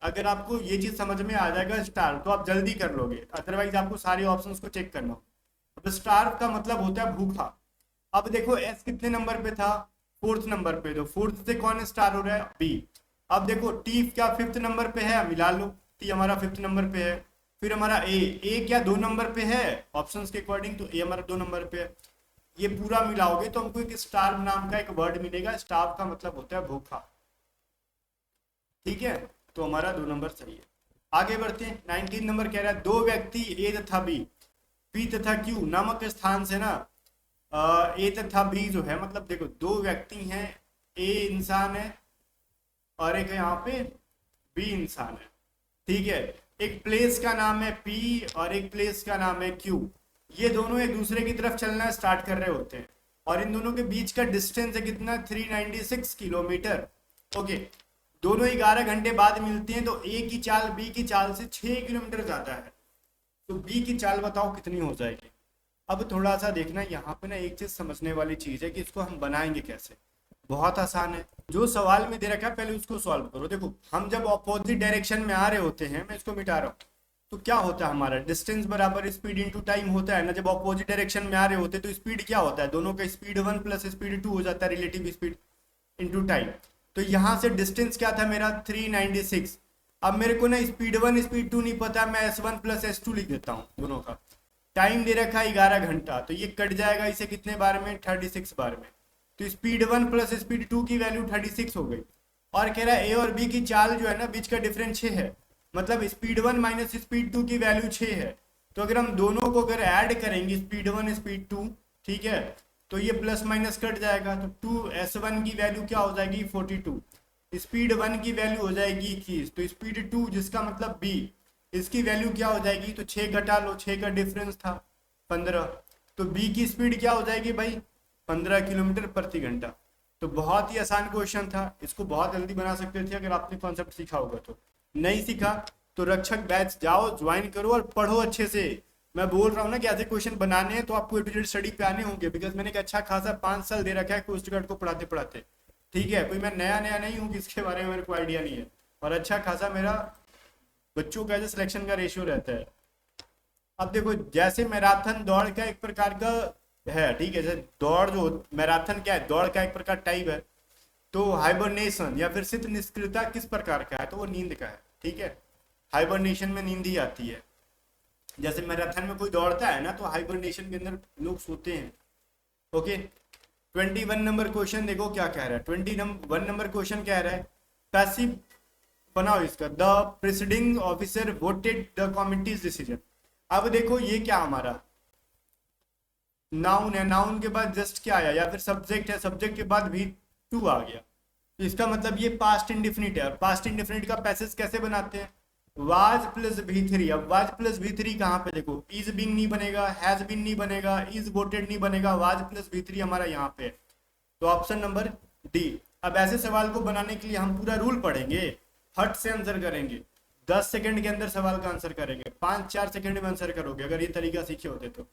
अगर आपको ये चीज समझ में आ जाएगा स्टार, तो आप जल्दी कर लोगे, अदरवाइज आपको सारे ऑप्शंस को चेक करना हो। अब स्टार का मतलब होता है भूखा। अब देखो एस कितने नंबर पे था, 4th नंबर पे, तो 4th से कौन स्टार हो रहा है, बी। अब देखो टी क्या 5th नंबर पे है, मिला लो, टी हमारा 5th नंबर पे है। फिर हमारा ए क्या 2 नंबर पे है ऑप्शंस के अकॉर्डिंग, तो ए हमारा 2 नंबर पे है। ये पूरा मिलाओगे तो हमको एक स्टार नाम का एक वर्ड मिलेगा, स्टार का मतलब होता है भूखा। ठीक है, तो हमारा 2 नंबर सही है। आगे बढ़ते हैं। 19 नंबर कह रहा है, दो व्यक्ति ए तथा बी, पी तथा क्यू नामक स्थान से ना, ए तथा बी जो है, मतलब देखो 2 व्यक्ति हैं, ए इंसान है और एक यहाँ पे बी इंसान है। ठीक है, एक प्लेस का नाम है पी और एक प्लेस का नाम है क्यू। ये दोनों एक दूसरे की तरफ चलना स्टार्ट कर रहे होते हैं, और इन दोनों के बीच का डिस्टेंस है कितना, 396 किलोमीटर। ओके, दोनों 11 घंटे बाद मिलते हैं, तो ए की चाल बी की चाल से 6 किलोमीटर ज्यादा है। तो बी की चाल बताओ कितनी हो जाएगी। अब थोड़ा सा देखना, यहाँ पे ना एक चीज समझने वाली चीज है कि इसको हम बनाएंगे कैसे। बहुत आसान है, जो सवाल में दे रखा है पहले उसको सॉल्व करो। देखो हम जब ऑपोजिट डायरेक्शन में आ रहे होते हैं, मैं इसको मिटा रहा हूँ, तो क्या होता है हमारा, डिस्टेंस बराबर स्पीड इनटू टाइम होता है ना। जब ऑपोजिट डायरेक्शन में आ रहे होते हैं तो स्पीड क्या होता है, दोनों का स्पीड 1 प्लस स्पीड 2 हो जाता है, रिलेटिव स्पीड इनटू टाइम। तो यहाँ से डिस्टेंस क्या था मेरा, 396। अब मेरे को ना स्पीड 1 स्पीड 2 नहीं पता, मैं S1 प्लस S2 लिख देता हूँ दोनों का। टाइम दे रखा है 11 घंटा, तो ये कट जाएगा इसे कितने बार में, 36 बार में। तो स्पीड 1 प्लस स्पीड 2 की वैल्यू 36 हो गई। और कह रहा है ए और बी की चाल जो है ना, बीच का डिफरेंस 6 है, मतलब स्पीड 1 माइनस स्पीड 2 की वैल्यू 6 है। तो अगर हम दोनों को अगर ऐड करेंगे, स्पीड 1 स्पीड 2, ठीक है, तो ये प्लस माइनस कट जाएगा, तो 2S1 की वैल्यू क्या हो जाएगी, 42। स्पीड 1 की वैल्यू हो जाएगी 21, तो स्पीड 2 जिसका मतलब बी, इसकी वैल्यू क्या हो जाएगी, तो 6 घटा लो, 6 का डिफरेंस था 15, तो बी की स्पीड क्या हो जाएगी भाई, 15 किलोमीटर प्रति घंटा। तो बहुत ही आसान क्वेश्चन था, इसको बहुत जल्दी बना सकते थे अगर आपने कॉन्सेप्ट सीखा होगा। तो नहीं सीखा तो रक्षक बैच जाओ, ज्वाइन करो और पढ़ो अच्छे से। मैं बोल रहा हूँ ना कि ऐसे क्वेश्चन बनाने हैं तो आपको ए टू जेड स्टडी पे आने होंगे, बिकॉज मैंने एक अच्छा खासा 5 साल दे रखा है कोस्ट गार्ड को पढ़ाते पढ़ाते। ठीक है, कोई मैं नया नया नहीं हूँ कि इसके बारे में मेरे को आइडिया नहीं है। और अच्छा खासा मेरा बच्चों का जो सिलेक्शन का रेशियो रहता है। अब देखो जैसे मैराथन दौड़ का एक प्रकार का है, ठीक है, जैसे दौड़ जो मैराथन क्या है, दौड़ का एक प्रकार टाइप है। तो हाइबरनेशन या फिर शीत निष्क्रियता किस प्रकार का है, तो वो नींद का है, ठीक है। हाइबरनेशन में नींद ही आती है। जैसे मैराथन में कोई दौड़ता है ना, तो हाइबरनेशन के अंदर लोग सोते हैं। ओके, 21 नंबर क्वेश्चन देखो क्या कह रहा है। 21 नंबर क्वेश्चन कह रहा है पैसिव बनाओ इसका, the presiding officer voted the committees decision. अब देखो ये क्या हमारा नाउन है, नाउन के बाद जस्ट क्या आया, या फिर सब्जेक्ट है, सब्जेक्ट के बाद भी टू आ गया। तो इसका मतलब ये पास्ट इंडिफिनिट है। और पास्ट इंडिफिनिट का पैसेज कैसे बनाते हैं, वाज प्लस भी थ्री। अब वाज प्लस भी थ्री कहाँ पे, देखो इज बीन नहीं बनेगा, हैज बीन नहीं बनेगा, इज वोटेड नहीं बनेगा, वाज प्लस भी थ्री हमारा यहाँ पे है। तो ऑप्शन नंबर डी। अब ऐसे सवाल को बनाने के लिए हम पूरा रूल पढ़ेंगे, हट से आंसर करेंगे, 10 सेकंड के अंदर सवाल का आंसर करेंगे, 5-4 सेकंड में आंसर करोगे अगर ये तरीका सीखे होते तो।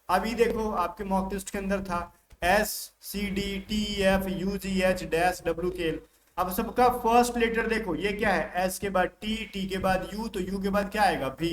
अभी देखो आपके मॉक टेस्ट के अंदर था SCD TF UGH-W अब सबका फर्स्ट लेटर देखो ये क्या है, एस के बाद टी, टी के बाद यू, तो यू के बाद क्या आएगा भी,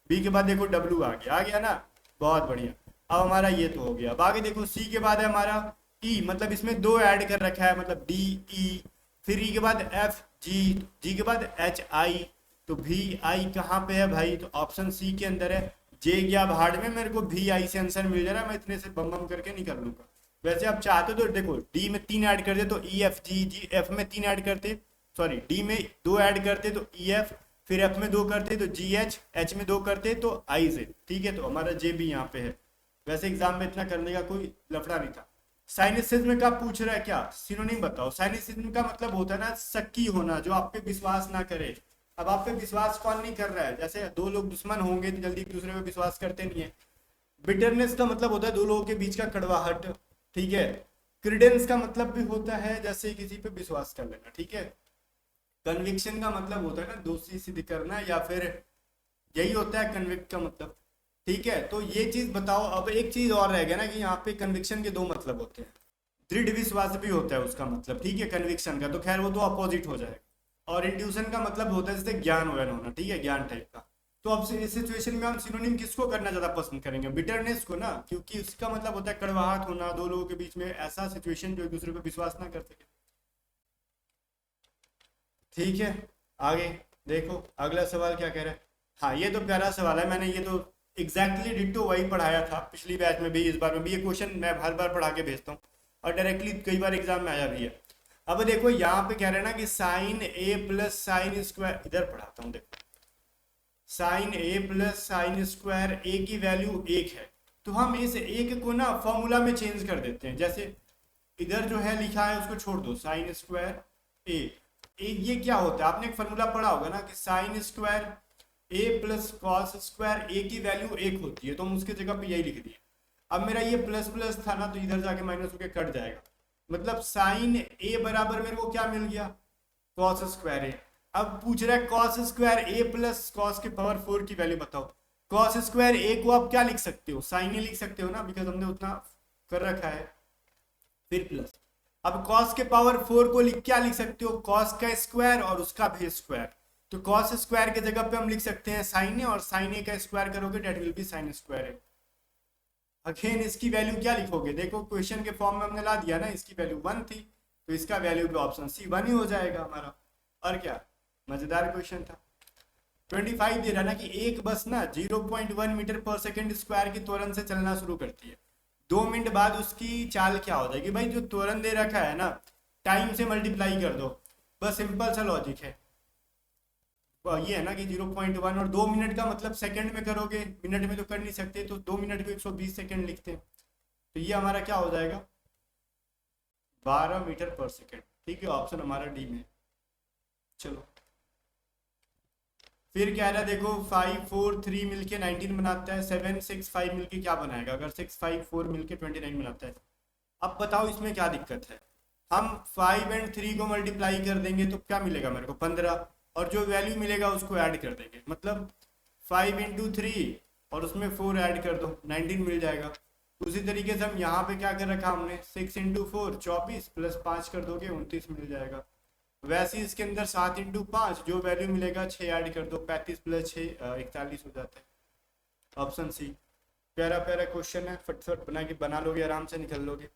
बी के बाद देखो डब्ल्यू आ गया ना, बहुत बढ़िया। अब हमारा ये तो हो गया। अब आगे देखो सी के बाद है हमारा ई, मतलब इसमें दो ऐड कर रखा है, मतलब डी ई, फिर ई के बाद एफ जी, जी के बाद एच आई, तो भी आई कहाँ पे है भाई, तो ऑप्शन सी के अंदर है। जे गया भाड़ में, मेरे को भी आई से आंसर मिल जा रहा है, मैं इतने से बम बम करके नहीं कर लूंगा। वैसे आप चाहते तो देखो डी में 3 ऐड करते तो ई एफ जी, जी एफ में 3 ऐड करते, सॉरी डी में 2 ऐड करते तो ई एफ, फिर एफ में 2 करते तो जी एच, एच में 2 करते तो आई से, ठीक है। तो हमारा जे भी यहाँ पे है। वैसे एग्जाम में इतना करने का कोई लफड़ा नहीं था। साइनिसिज्म का पूछ रहा है क्या, सिनोनिम बताओ। साइनिसिज्म का मतलब होता है ना शक्की होना, जो आप पे विश्वास ना करे। अब आप पे विश्वास कौन नहीं कर रहा है, जैसे दो लोग दुश्मन होंगे तो जल्दी एक दूसरे पे विश्वास करते नहीं है। बिटरनेस का मतलब होता है दो लोगों के बीच का कड़वाहट, ठीक है। क्रीडेंस का मतलब भी होता है जैसे किसी पे विश्वास कर लेना, ठीक है। कन्विक्शन का मतलब होता है ना दोषी सिद्ध करना, या फिर यही होता है कन्विक्ट का मतलब, ठीक है। तो ये चीज बताओ। अब एक चीज और रह गया ना कि यहाँ पे कन्विक्शन के 2 मतलब होते हैं, दृढ़ विश्वास भी होता है उसका मतलब, ठीक है, कन्विक्शन का, तो खैर वो तो अपोजिट हो जाएगा। और इंट्यूशन का मतलब होता है जैसे ज्ञान वगैरह होना, ठीक है, ज्ञान टाइप का। तो अब से इस सिचुएशन में हम सिनोनिम किसको करना ज्यादा पसंद करेंगे, बिटरनेस को ना, क्योंकि उसका मतलब होता है कड़वाहट होना, दो लोगों के बीच में ऐसा सिचुएशन जो एक दूसरे पे विश्वास ना कर सके, ठीक है। आगे देखो अगला सवाल क्या कह रहा है। हाँ ये तो प्यारा सवाल है, मैंने ये तो एग्जैक्टली डिट्टो वही पढ़ाया था पिछली बैच में भी, इस बार में भी। ये क्वेश्चन मैं हर बार पढ़ा के भेजता हूँ और डायरेक्टली कई बार एग्जाम में आया भी है। अब देखो यहाँ पे कह रहे हैं ना कि साइन ए प्लस साइन स्क्वायर, इधर पढ़ाता हूँ देखो, साइन ए प्लस साइन स्क्वायर ए की वैल्यू 1 है। तो हम इस 1 को ना फॉर्मूला में चेंज कर देते हैं। जैसे इधर जो है लिखा है उसको छोड़ दो, साइन स्क्वायर ए, ये क्या होता है, आपने एक फॉर्मूला पढ़ा होगा ना कि साइन स्क्वायर ए प्लस कॉस स्क्वायर ए की वैल्यू 1 होती है, तो हम उसके जगह पे यही लिख दिए। अब मेरा ये प्लस प्लस था ना, तो इधर जाके माइनस होके कट जाएगा, मतलब साइन ए बराबर मेरे को क्या मिल गया, कॉस स्क्वायर ए। अब पूछ रहा है कॉस स्क्वायर ए प्लस कॉस के पावर 4 की वैल्यू बताओ। कॉस स्क्वायर ए को आप क्या लिख सकते हो, साइन ए लिख सकते हो ना, बिकॉज हमने उतना कर रखा है, फिर प्लस। अब कॉस के पावर 4 को क्या लिख सकते हो, कॉस का स्क्वायर और उसका भी स्क्वायर। तो कॉस स्क्वायर के जगह पे हम लिख सकते हैं साइन ए, और साइन ए का स्क्वायर करोगे that will be sine square A. Again इसकी वैल्यू क्या लिखोगे, देखो क्वेश्चन के फॉर्म में हमने ला दिया ना, इसकी वैल्यू 1 थी, तो इसका वैल्यू भी ऑप्शन सी 1 ही हो जाएगा हमारा। और क्या मजेदार क्वेश्चन था। 25 दे रहा ना कि एक बस ना 0.1 मीटर पर सेकंड स्क्वायर की त्वरण से चलना शुरू करती है, 2 मिनट बाद उसकी चाल क्या हो जाएगी। भाई जो त्वरण दे रखा है ना, टाइम से मल्टीप्लाई कर दो, बस सिंपल सा लॉजिक है। ये है ना कि 0.1 और 2 मिनट का मतलब सेकंड में करोगे, मिनट में तो कर नहीं सकते, तो 2 मिनट को 120 सेकंड लिखते हैं, तो ये हमारा क्या हो जाएगा 12 मीटर पर सेकंड, ठीक है। ऑप्शन हमारा डी में। चलो फिर कह रहा है देखो 5 4 3 मिलके 19 बनाता है, 7 6 5 मिलके क्या बनाएगा, अगर 6 5 4 मिलके 29 बनाता है। अब बताओ इसमें क्या दिक्कत है, हम 5 और 3 को मल्टीप्लाई कर देंगे तो क्या मिलेगा मेरे को 15, और जो वैल्यू मिलेगा उसको ऐड कर देंगे, मतलब 5 इंटू 3 और उसमें 4 ऐड कर दो 19 मिल जाएगा। उसी तरीके से हम यहाँ पे क्या कर रखा हमने 6 इंटू 4 24 प्लस 5 कर दोगे 29 मिल जाएगा। वैसे ही इसके अंदर 7 × 5 जो वैल्यू मिलेगा 6 ऐड कर दो, 35 + 6 41 हो जाता है। Option C. प्यारा प्यारा क्वेश्चन है, फटफट बना लोगे, आराम से निकल लोगे।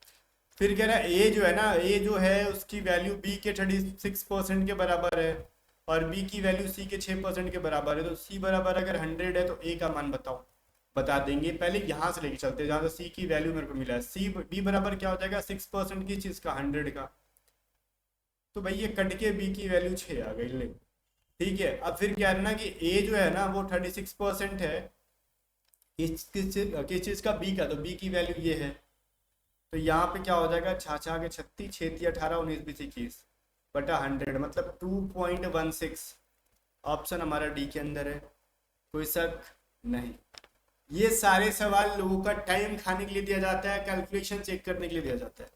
फिर कह रहा है ए जो है ना, ए जो है उसकी वैल्यू बी के 36% के बराबर है और बी की वैल्यू सी के 6% के बराबर है। तो सी बराबर अगर 100 है तो ए का मान बताओ। बता देंगे, पहले यहाँ से लेके चलते हैं जहाँ से सी की वैल्यू मेरे को मिला है। सी बी बराबर क्या हो जाएगा, 6% की चीज का 100 का। तो भाई ये कट के बी की वैल्यू 6 आ गई ले। ठीक है, अब फिर क्या है ना कि ए जो है ना वो 36% है किस चीज का, बी का। तो बी की वैल्यू ये है, तो यहाँ पे क्या हो जाएगा, छाछा के 36, 6 18 19 20 21 बटा 100 मतलब 2.16। ऑप्शन हमारा डी के अंदर है, कोई शक नहीं। ये सारे सवाल लोगों का टाइम खाने के लिए दिया जाता है, कैलकुलेशन चेक करने के लिए दिया जाता है।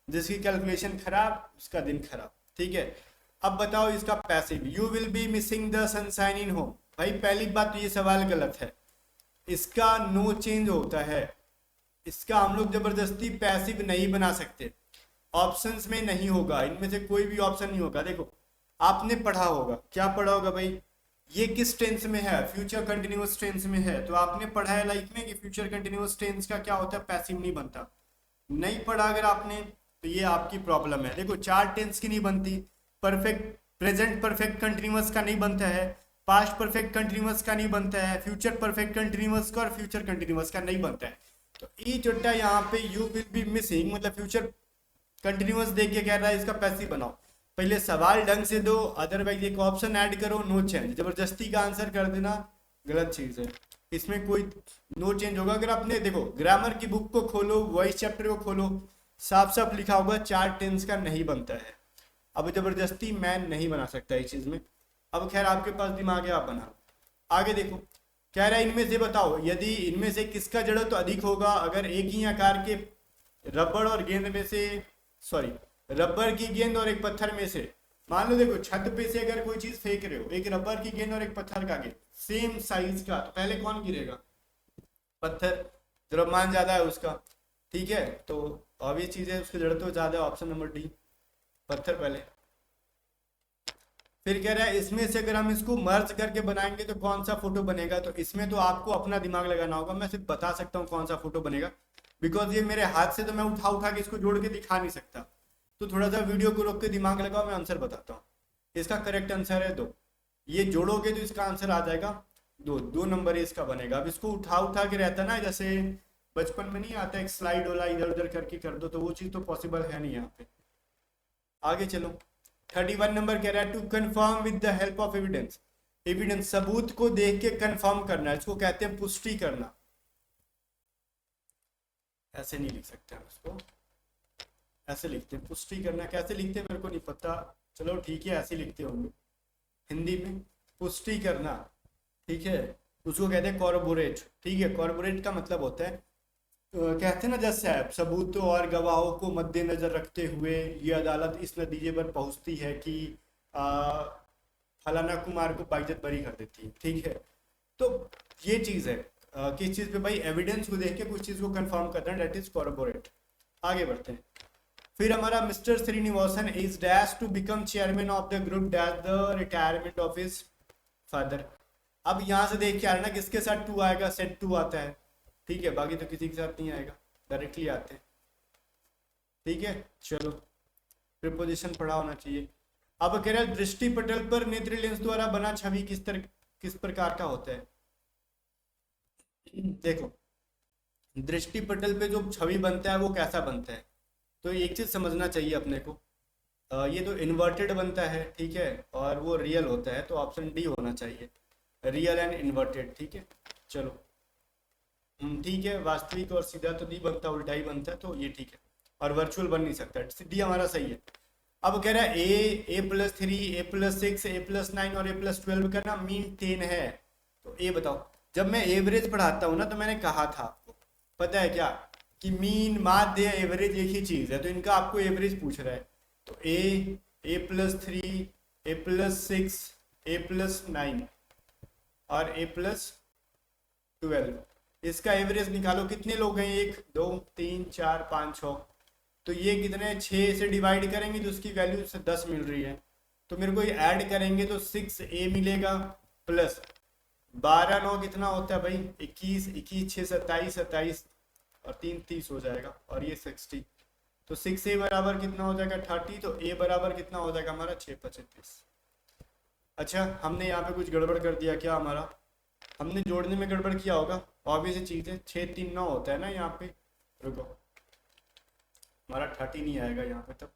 जिसकी कैलकुलेशन खराब उसका दिन खराब। ठीक है, अब बताओ इसका passive, you will be missing the sunshine in home. भाई पहली बात तो ये सवाल गलत है, इसका नो चेंज होता है। इसका हम लोग जबरदस्ती पैसिव नहीं बना सकते, ऑप्शंस में नहीं होगा, इनमें से कोई भी ऑप्शन नहीं होगा। देखो आपने पढ़ा होगा, क्या पढ़ा होगा भाई, ये किस टेंस में है, फ्यूचर कंटिन्यूअस टेंस में है। तो आपने पढ़ा है लाइफ में कि फ्यूचर कंटिन्यूअस टेंस का क्या होता है, पैसिव नहीं बनता। नहीं पढ़ा अगर आपने तो ये आपकी प्रॉब्लम है। देखो 4 टेंस की नहीं बनती, परफेक्ट प्रेजेंट परफेक्ट कंटिन्यूअस का नहीं बनता है, पास्ट परफेक्ट कंटिन्यूअस का नहीं बनता है, फ्यूचर परफेक्ट कंटिन्यूअस का और फ्यूचर कंटिन्यूअस का नहीं बनता है। तो ई चुट्टा यहाँ पे यू विल बी मिसिंग मतलब फ्यूचर कंटिन्यूअस देख के कह रहा है इसका पैसिव बनाओ। पहले सवाल ढंग से दो, अदरवाइज एक ऑप्शन ऐड करो, नो चेंज। जबरदस्ती का आंसर कर देना गलत चीज है, इसमें कोई नो चेंज होगा। अगर आपने देखो ग्रामर की बुक को खोलो, वॉइस चैप्टर को खोलो, साफ साफ लिखा होगा 4 टेंस का नहीं बनता है। अब जबरदस्ती मैं नहीं बना सकता इस चीज में। अब खैर आपके पास दिमाग है, आप बना। आगे देखो कह रहा है इनमें से बताओ यदि इनमें से किसका जड़त्व अधिक होगा अगर एक ही आकार के रबड़ और गेंद में से, सॉरी रबर की गेंद और एक पत्थर में से। मान लो देखो छत पे से अगर कोई चीज फेंक रहे हो, एक रबर की गेंद और एक पत्थर का गेंद सेम साइज का, तो पहले कौन गिरेगा, पत्थर, द्रव्यमान ज्यादा है उसका। ठीक है, तो अब ये चीज है उसकी जड़त्व ज्यादा है, ऑप्शन नंबर डी पत्थर पहले। फिर कह रहा है इसमें से अगर हम इसको मर्ज करके बनाएंगे तो कौन सा फोटो बनेगा। तो इसमें तो आपको अपना दिमाग लगाना होगा, मैं सिर्फ बता सकता हूँ कौन सा फोटो बनेगा, बिकॉज ये मेरे हाथ से तो मैं उठा उठा के इसको जोड़ के दिखा नहीं सकता। तो थोड़ा सा वीडियो को रोक के दिमाग लगाओ, मैं आंसर बताता हूँ। इसका करेक्ट आंसर है 2। ये जोड़ोगे तो इसका आंसर आ जाएगा 2 नंबर इसका बनेगा। अब इसको उठा उठा के रहता ना, जैसे बचपन में नहीं आता एक स्लाइड वाला इधर उधर करके कर दो, तो वो चीज तो पॉसिबल है नहीं यहाँ पे। आगे चलो 31 नंबर कह रहा है to confirm with the help of evidence. Evidence सबूत को देख के कंफर्म करना, इसको कहते हैं पुष्टि करना। ऐसे नहीं लिख सकते हम इसको, ऐसे लिखते हैं पुष्टि करना। कैसे लिखते हैं मेरे को नहीं पता, चलो ठीक है ऐसे लिखते होंगे हिंदी में, पुष्टि करना। ठीक है, उसको कहते हैं कॉर्पोरेट। ठीक है, कॉर्पोरेट का मतलब होता है कहते हैं ना जज साहब सबूतों और गवाहों को मद्देनजर रखते हुए ये अदालत इस नतीजे पर पहुंचती है कि फलाना कुमार को बाइज्जत बरी कर देती है। ठीक है, तो ये चीज है किस चीज पे भाई, एविडेंस को देख के कुछ चीज को कंफर्म करना, डेट इज कॉर्पोरेट। आगे बढ़ते हैं। फिर हमारा Mr Srinivasan is dash to become chairman of the group dash the retirement of his father. अब यहाँ से देख के आ रहा ना किसके साथ 2 आएगा, सेट 2 आता है। ठीक है, बाकी तो किसी के साथ नहीं आएगा, डायरेक्टली आते हैं। ठीक है, चलो प्रीपोजिशन पढ़ा होना चाहिए। अब कह रहा है दृष्टि पटल पर नेत्र लेंस द्वारा बना छवि किस प्रकार का होता है। देखो दृष्टि पटल पे जो छवि बनता है वो कैसा बनता है, तो एक चीज समझना चाहिए अपने को, ये तो इन्वर्टेड बनता है। ठीक है, और वो रियल होता है, तो ऑप्शन डी होना चाहिए, रियल एंड इन्वर्टेड। ठीक है, चलो ठीक है, वास्तविक और सीधा तो नहीं बनता, उल्टा ही बनता है, तो ये ठीक है। और वर्चुअल बन नहीं सकता, डी हमारा सही है। अब कह रहा है a+3 a+6 a+9 और a+12 का ना मीन 10 है। तो ए बताओ, जब मैं एवरेज पढ़ाता हूँ ना तो मैंने कहा था आपको, पता है क्या, कि मीन माध्य एवरेज एक ही चीज है, तो इनका आपको एवरेज पूछ रहा है। तो a+3 a+6 a+9 और a+12 इसका एवरेज निकालो। कितने लोग हैं, 1 2 3 4 5 6, तो ये कितने 6 से डिवाइड करेंगे तो उसकी वैल्यू 10 मिल रही है। तो मेरे को ये ऐड करेंगे तो 6a मिलेगा प्लस 12 9 कितना होता है भाई 21, 21 6 27, 27 और 3 30 हो जाएगा और ये 60। तो 6a बराबर कितना हो जाएगा 30, तो a बराबर कितना हो जाएगा हमारा 6 35। अच्छा हमने यहाँ पे कुछ गड़बड़ कर दिया क्या हमारा, हमने जोड़ने में गड़बड़ किया होगा, ऑब्वियस चीज़ है 6 3 9 होता है ना यहाँ पे। रुको हमारा 30 नहीं आएगा यहाँ पे, तब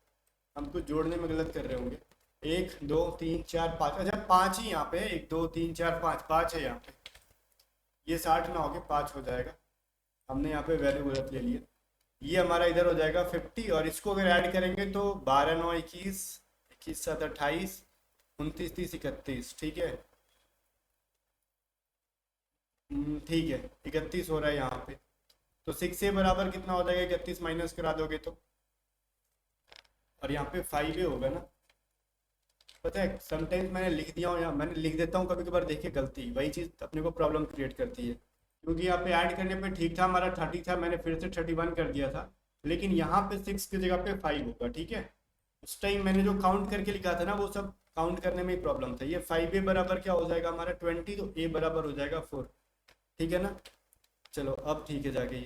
हम कुछ जोड़ने में गलत कर रहे होंगे। 1 2 3 4 5, अच्छा 5 ही यहाँ पे है, 1 2 3 4 5, 5 है यहाँ पे। ये 60 ना होके 5 हो जाएगा, हमने यहाँ पे वैल्यू गलत ले लिया। ये हमारा इधर हो जाएगा 50 और इसको अगर ऐड करेंगे तो 12 9 21, 21 7 28, 29 30 31, ठीक है। ठीक है 31 हो रहा है यहाँ पे। तो 6a बराबर कितना हो जाएगा 31 माइनस करा दोगे तो, और यहाँ पे 5a होगा ना। पता है समटाइम्स मैंने लिख दिया हूँ, या मैंने लिख देता हूँ कभी कभार, देखिए गलती वही चीज़ अपने को प्रॉब्लम क्रिएट करती है। क्योंकि यहाँ पे ऐड करने पे ठीक था हमारा 30 था, मैंने फिर से 31 कर दिया था, लेकिन यहाँ पे 6 की जगह पे 5 होगा, ठीक है। उस टाइम मैंने जो काउंट करके लिखा था ना वो सब काउंट करने में ही प्रॉब्लम था। ये 5a बराबर क्या हो जाएगा हमारा 20, तो a बराबर हो जाएगा 4, ठीक है ना। चलो अब ठीक है जाके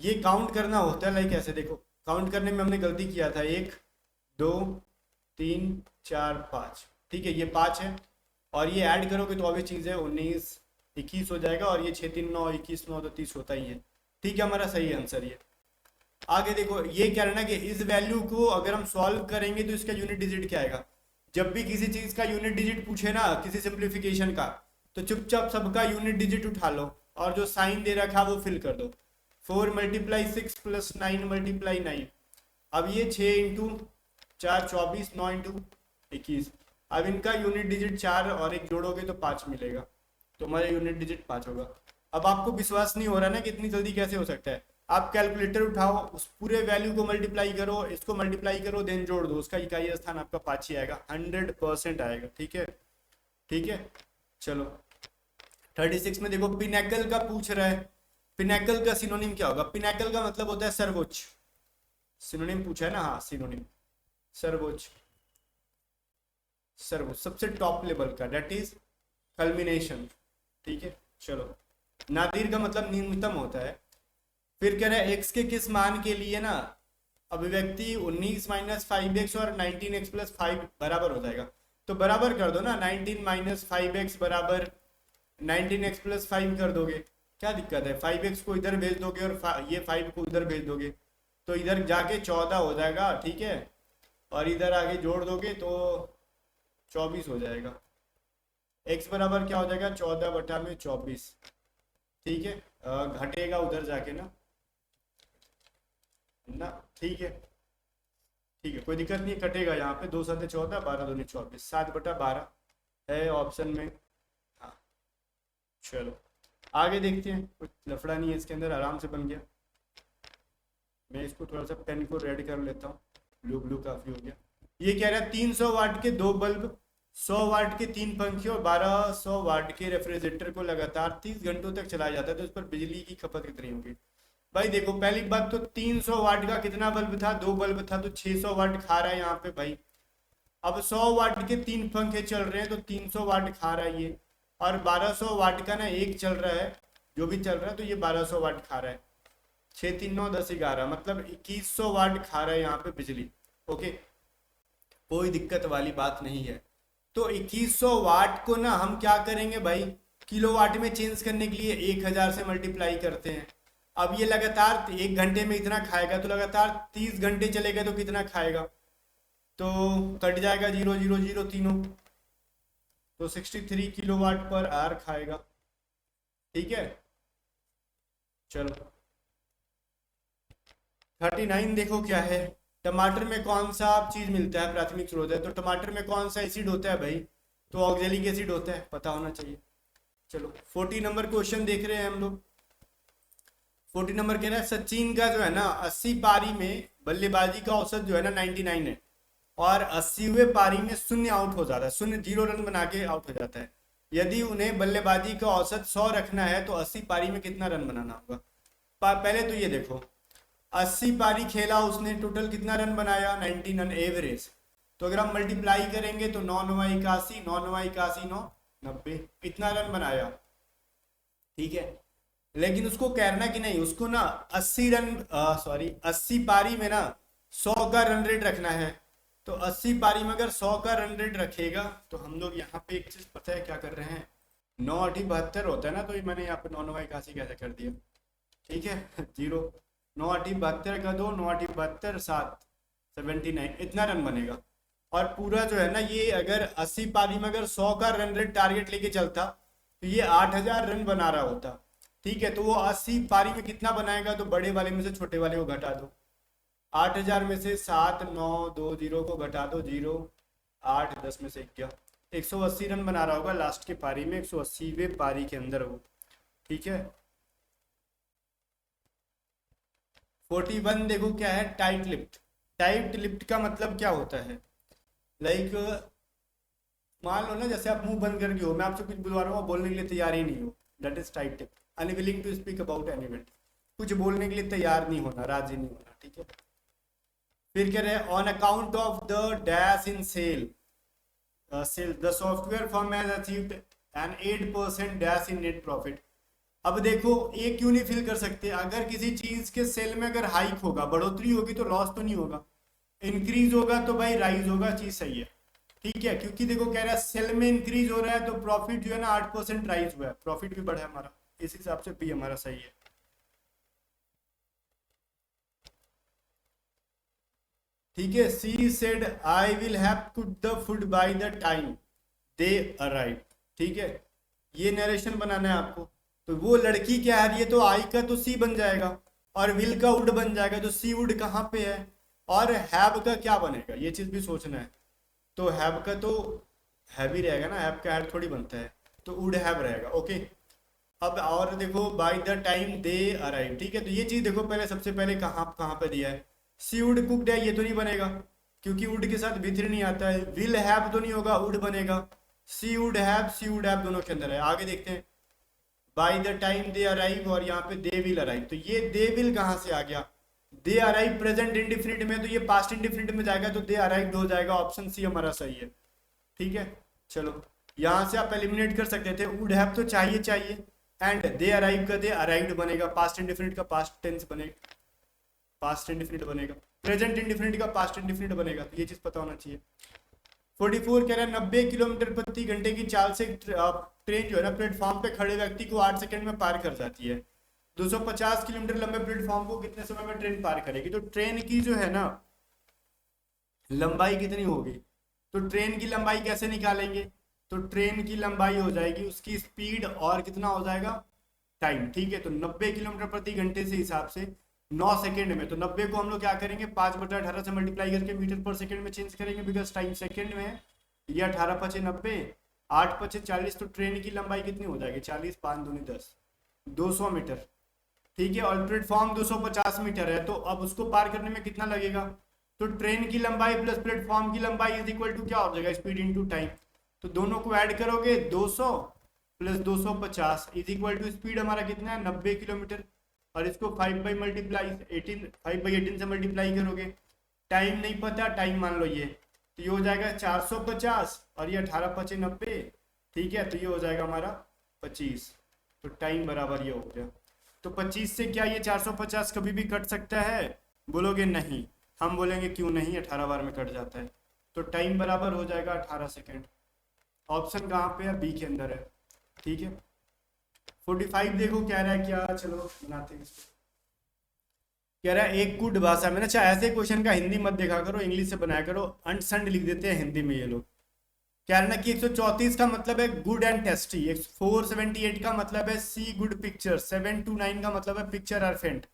ये काउंट करना होता है, लाइक ऐसे देखो काउंट करने में हमने गलती किया था, 1 2 3 4 5, ठीक है ये 5 है, और ये ऐड करोगे तो अभी चीज़ है 19 21 हो जाएगा, और ये 6 3 9 21 9 तो 30 होता ही है, ठीक है हमारा सही आंसर ये। आगे देखो ये क्या रहना कि इस वैल्यू को अगर हम सॉल्व करेंगे तो इसका यूनिट डिजिट क्या आएगा। जब भी किसी चीज़ का यूनिट डिजिट पूछे ना किसी सिंप्लीफिकेशन का, तो चुपचाप सबका यूनिट डिजिट उठा लो और जो साइन दे रखा वो फिल कर दो। 4 × 6 + 9 × 9, अब ये 6 × 4 24, 9 × 21, अब इनका यूनिट डिजिट 4 और 1 जोड़ोगे तो 5 मिलेगा, तो हमारा यूनिट डिजिट 5 होगा। अब आपको विश्वास नहीं हो रहा ना कि इतनी जल्दी कैसे हो सकता है, आप कैलकुलेटर उठाओ, उस पूरे वैल्यू को मल्टीप्लाई करो, इसको मल्टीप्लाई करो, देन जोड़ दो, उसका इकाई स्थान आपका 5 ही आएगा, 100% आएगा, ठीक है ठीक है। चलो 36 में देखो पिनैकल का पूछ रहा है, पिनैकल का सिनोनिम क्या होगा। पिनैकल का मतलब होता है सर्वोच्च, सिनोनिम पूछा है ना, हाँ सिनोनिम सर्वोच्च, सर्वोच्च सबसे टॉप लेवल का, डेट इज कल्मिनेशन, ठीक है। चलो नादिर का मतलब न्यूनतम होता है। फिर कह रहा है x के किस मान के लिए ना अभिव्यक्ति 19 - 5x और 19x + 5 बराबर हो जाएगा, तो बराबर कर दो ना, 19 - 5x बराबर 19x + 5 कर दोगे, क्या दिक्कत है। 5x को इधर भेज दोगे और ये 5 को इधर भेज दोगे तो इधर जाके 14 हो जाएगा, ठीक है, और इधर आगे जोड़ दोगे तो 24 हो जाएगा। x बराबर क्या हो जाएगा 14/24, ठीक है, घटेगा उधर जाके ना, ठीक है ठीक है कोई दिक्कत नहीं, कटेगा यहाँ पे, 2 7 14, 12 2 24, 7/12 है ऑप्शन में, हाँ। चलो आगे देखते हैं, कुछ लफड़ा नहीं है इसके अंदर, आराम से बन गया। मैं इसको थोड़ा सा पेन को रेड कर लेता हूँ, ब्लू ब्लू काफ़ी हो गया। ये कह रहा है 300 वाट के 2 बल्ब, 100 वाट के 3 पंखे और 1200 वाट के रेफ्रिजरेटर को लगातार 30 घंटों तक चलाया जाता है, तो उस पर बिजली की खपत कितनी होगी। भाई देखो पहली बात तो 300 वाट का कितना बल्ब था, 2 बल्ब था, तो 600 वाट खा रहा है यहाँ पे भाई। अब 100 वाट के 3 पंखे चल रहे हैं तो 300 वाट खा रहा है ये, और 1200 वाट का ना एक चल रहा है, जो भी चल रहा है तो ये 1200 वाट खा रहा है। 6 3 9 10 11 मतलब 2100 वाट खा रहा है यहाँ पे बिजली, ओके, कोई दिक्कत वाली बात नहीं है। तो 2100 वाट को ना हम क्या करेंगे भाई, किलोवाट में चेंज करने के लिए 1000 से मल्टीप्लाई करते हैं। अब ये लगातार 1 घंटे में इतना खाएगा, तो लगातार 30 घंटे चलेगा तो कितना खाएगा, तो कट जाएगा 0 0 0 तीनों, तो 63 kWh खाएगा, ठीक है। चलो 39 देखो क्या है, टमाटर में कौन सा चीज मिलता है, प्राथमिक स्रोत है, तो टमाटर में कौन सा एसिड होता है भाई, तो ऑक्जेलिक एसिड होता है, पता होना चाहिए। चलो 40 नंबर क्वेश्चन देख रहे हैं हम लोग। 40 नंबर कह रहा है सचिन का जो है ना 80 पारी में बल्लेबाजी का औसत जो है ना 99 है, और 80वें पारी में शून्य आउट हो जाता है, शून्य 0 रन बना के आउट हो जाता है। यदि उन्हें बल्लेबाजी का औसत 100 रखना है तो 80 पारी में कितना रन बनाना होगा। पहले तो ये देखो 80 पारी खेला उसने, टोटल कितना रन बनाया 90 रन एवरेज, तो अगर हम मल्टीप्लाई करेंगे तो 9 9 81, 9 9 81, 9 90, इतना रन बनाया। ठीक है, लेकिन उसको कहना कि नहीं, उसको ना 80 पारी में ना 100 का रन रेट रखना है। तो 80 पारी में अगर 100 का रन रेट रखेगा तो हम लोग यहाँ पे एक चीज पता है क्या कर रहे हैं, 9 8 72 होता है ना, तो ये मैंने यहाँ पे 9 9 81 कैसे कर दिया। ठीक है, 0 9 8 72 का 2 9 8 72 7 79, इतना रन बनेगा। और पूरा जो है ना ये अगर 80 पारी में अगर 100 का रन रेट टारगेट लेके चलता तो ये 8000 रन बना रहा होता। ठीक है, तो वो 80 पारी में कितना बनाएगा, तो बड़े वाले में से छोटे वाले को घटा दो। 8000 में से 7 9 2 0 को घटा दो, 0 8 10 में से क्या, 180 रन बना रहा होगा लास्ट के पारी में, 180वें पारी के अंदर हो। ठीक है, 41 देखो क्या है, टाइट लिफ्ट। टाइट लिफ्ट का मतलब क्या होता है, लाइक मान लो ना जैसे आप मुंह बंद करके हो, मैं आपसे कुछ बुलवा रहा हूँ, बोलने के लिए तैयार ही नहीं हो, that is tight lipped. Unwilling to speak about an event, कुछ बोलने के लिए तैयार नहीं होना, राजी नहीं होना। ठीक है, फिर कह रहे हैं on account of the dash in sale, sale the software firm has achieved an 8% dash in net profit. अब देखो ये क्यों नहीं फिल कर सकते, अगर किसी चीज के सेल में अगर हाइक होगा, बढ़ोतरी होगी तो लॉस तो नहीं होगा, इंक्रीज होगा तो भाई राइज होगा, चीज सही है। ठीक है, क्योंकि देखो कह रहा है सेल में इंक्रीज हो रहा है तो प्रॉफिट जो है ना 8% राइज हुआ है, प्रॉफिट भी बढ़ा है हमारा, इस हिसाब से भी हमारा सही है। ठीक है, she said I will have could the food by the time they arrive. ठीक है, ये नरेशन बनाना है आपको। तो वो लड़की क्या है, ये तो आई का तो सी बन जाएगा और विल का वुड बन जाएगा, तो सी वुड कहाँ पे है, और हैव का क्या बनेगा, ये चीज भी सोचना है। तो हैव का तो हैव ही रहेगा ना, हैव का हैव थोड़ी बनता है, तो वुड हैव रहेगा। ओके, अब और देखो by the time they arrive. ठीक है, तो ये चीज देखो पहले, सबसे पहले कहाँ कहाँ पे दिया है, सी वुड कुकड है, ये तो नहीं बनेगा क्योंकि वुड के साथ विथ नहीं आता है। विल हैव तो नहीं होगा, वुड बनेगा। सी वुड हैव दोनों के अंदर है। आगे देखते हैं, by the time they arrive और यहाँ पे दे विल अराइव, तो ये दे विल कहाँ से आ गया, दे अराइव प्रेजेंट इंडिफिनिट में, तो ये पास्ट इंडिफिनिट में जाएगा तो दे अराइव हो जाएगा, ऑप्शन सी हमारा सही है। ठीक है, चलो यहाँ से आप एलिमिनेट कर सकते थे, वुड हैव तो चाहिए चाहिए, एंड दे अराइव का दे अराइव्ड बनेगा, पास्ट इंडिफिनिट का पास्ट टेंस बनेगा, पास्ट इंडिफिनिट बनेगा, प्रेजेंट इंडिफिनिट का पास्ट इंडिफिनिट बनेगा, तो ये चीज पता होना चाहिए। 44 कह रहा है 90 किलोमीटर प्रति घंटे की चाल से ट्रेन जो है ना प्लेटफॉर्म पे खड़े व्यक्ति को 8 सेकंड में पार कर जाती है। 250 किलोमीटर लंबे प्लेटफॉर्म को कितने समय में ट्रेन पार करेगी, तो ट्रेन की जो है ना लंबाई कितनी होगी, तो ट्रेन की लंबाई कैसे निकालेंगे, तो ट्रेन की लंबाई हो जाएगी उसकी स्पीड और कितना हो जाएगा टाइम। ठीक है, तो 90 किलोमीटर प्रति घंटे से हिसाब से 9 सेकंड में, तो 90 को हम लोग क्या करेंगे 5/18 से मल्टीप्लाई करके मीटर पर सेकंड में चेंज करेंगे, बिकॉज टाइम सेकंड में है। ये 18 5 90, 8 5 40, तो ट्रेन की लंबाई कितनी हो जाएगी 40 5 दूनी 10, 200 मीटर। ठीक है, और प्लेटफॉर्म 250 मीटर है, तो अब उसको पार करने में कितना लगेगा, तो ट्रेन की लंबाई प्लस प्लेटफॉर्म की लंबाई इज इक्वल टू क्या हो जाएगा, स्पीड इनटू टाइम। तो दोनों को ऐड करोगे 200 plus 250 is equal to speed हमारा कितना है 90 किलोमीटर, और इसको 5/18 से मल्टीप्लाई करोगे, टाइम नहीं पता, टाइम मान लो ये, तो ये हो जाएगा 450 और ये 18 5 90। ठीक है, तो ये हो जाएगा हमारा 25, तो टाइम बराबर ये हो गया। तो 25 से क्या ये 450 कभी भी कट सकता है, बोलोगे नहीं, हम बोलेंगे क्यों नहीं, 18 बार में कट जाता है, तो टाइम बराबर हो जाएगा 18 सेकेंड। ऑप्शन कहाँ पे है, बी के अंदर है। ठीक है, 45 देखो कह रहा है क्या, चलो बनाते हैं इसको। कह रहा है एक गुड भाषा में, अच्छा ऐसे क्वेश्चन का हिंदी मत देखा करो, इंग्लिश से बनाया करो, अंडसंड लिख देते हैं हिंदी में ये लोग। कह रहा है ना कि 134 का मतलब है गुड एंड टेस्टी, 478 का मतलब है सी गुड पिक्चर, 729 का मतलब है पिक्चर आर फेंट।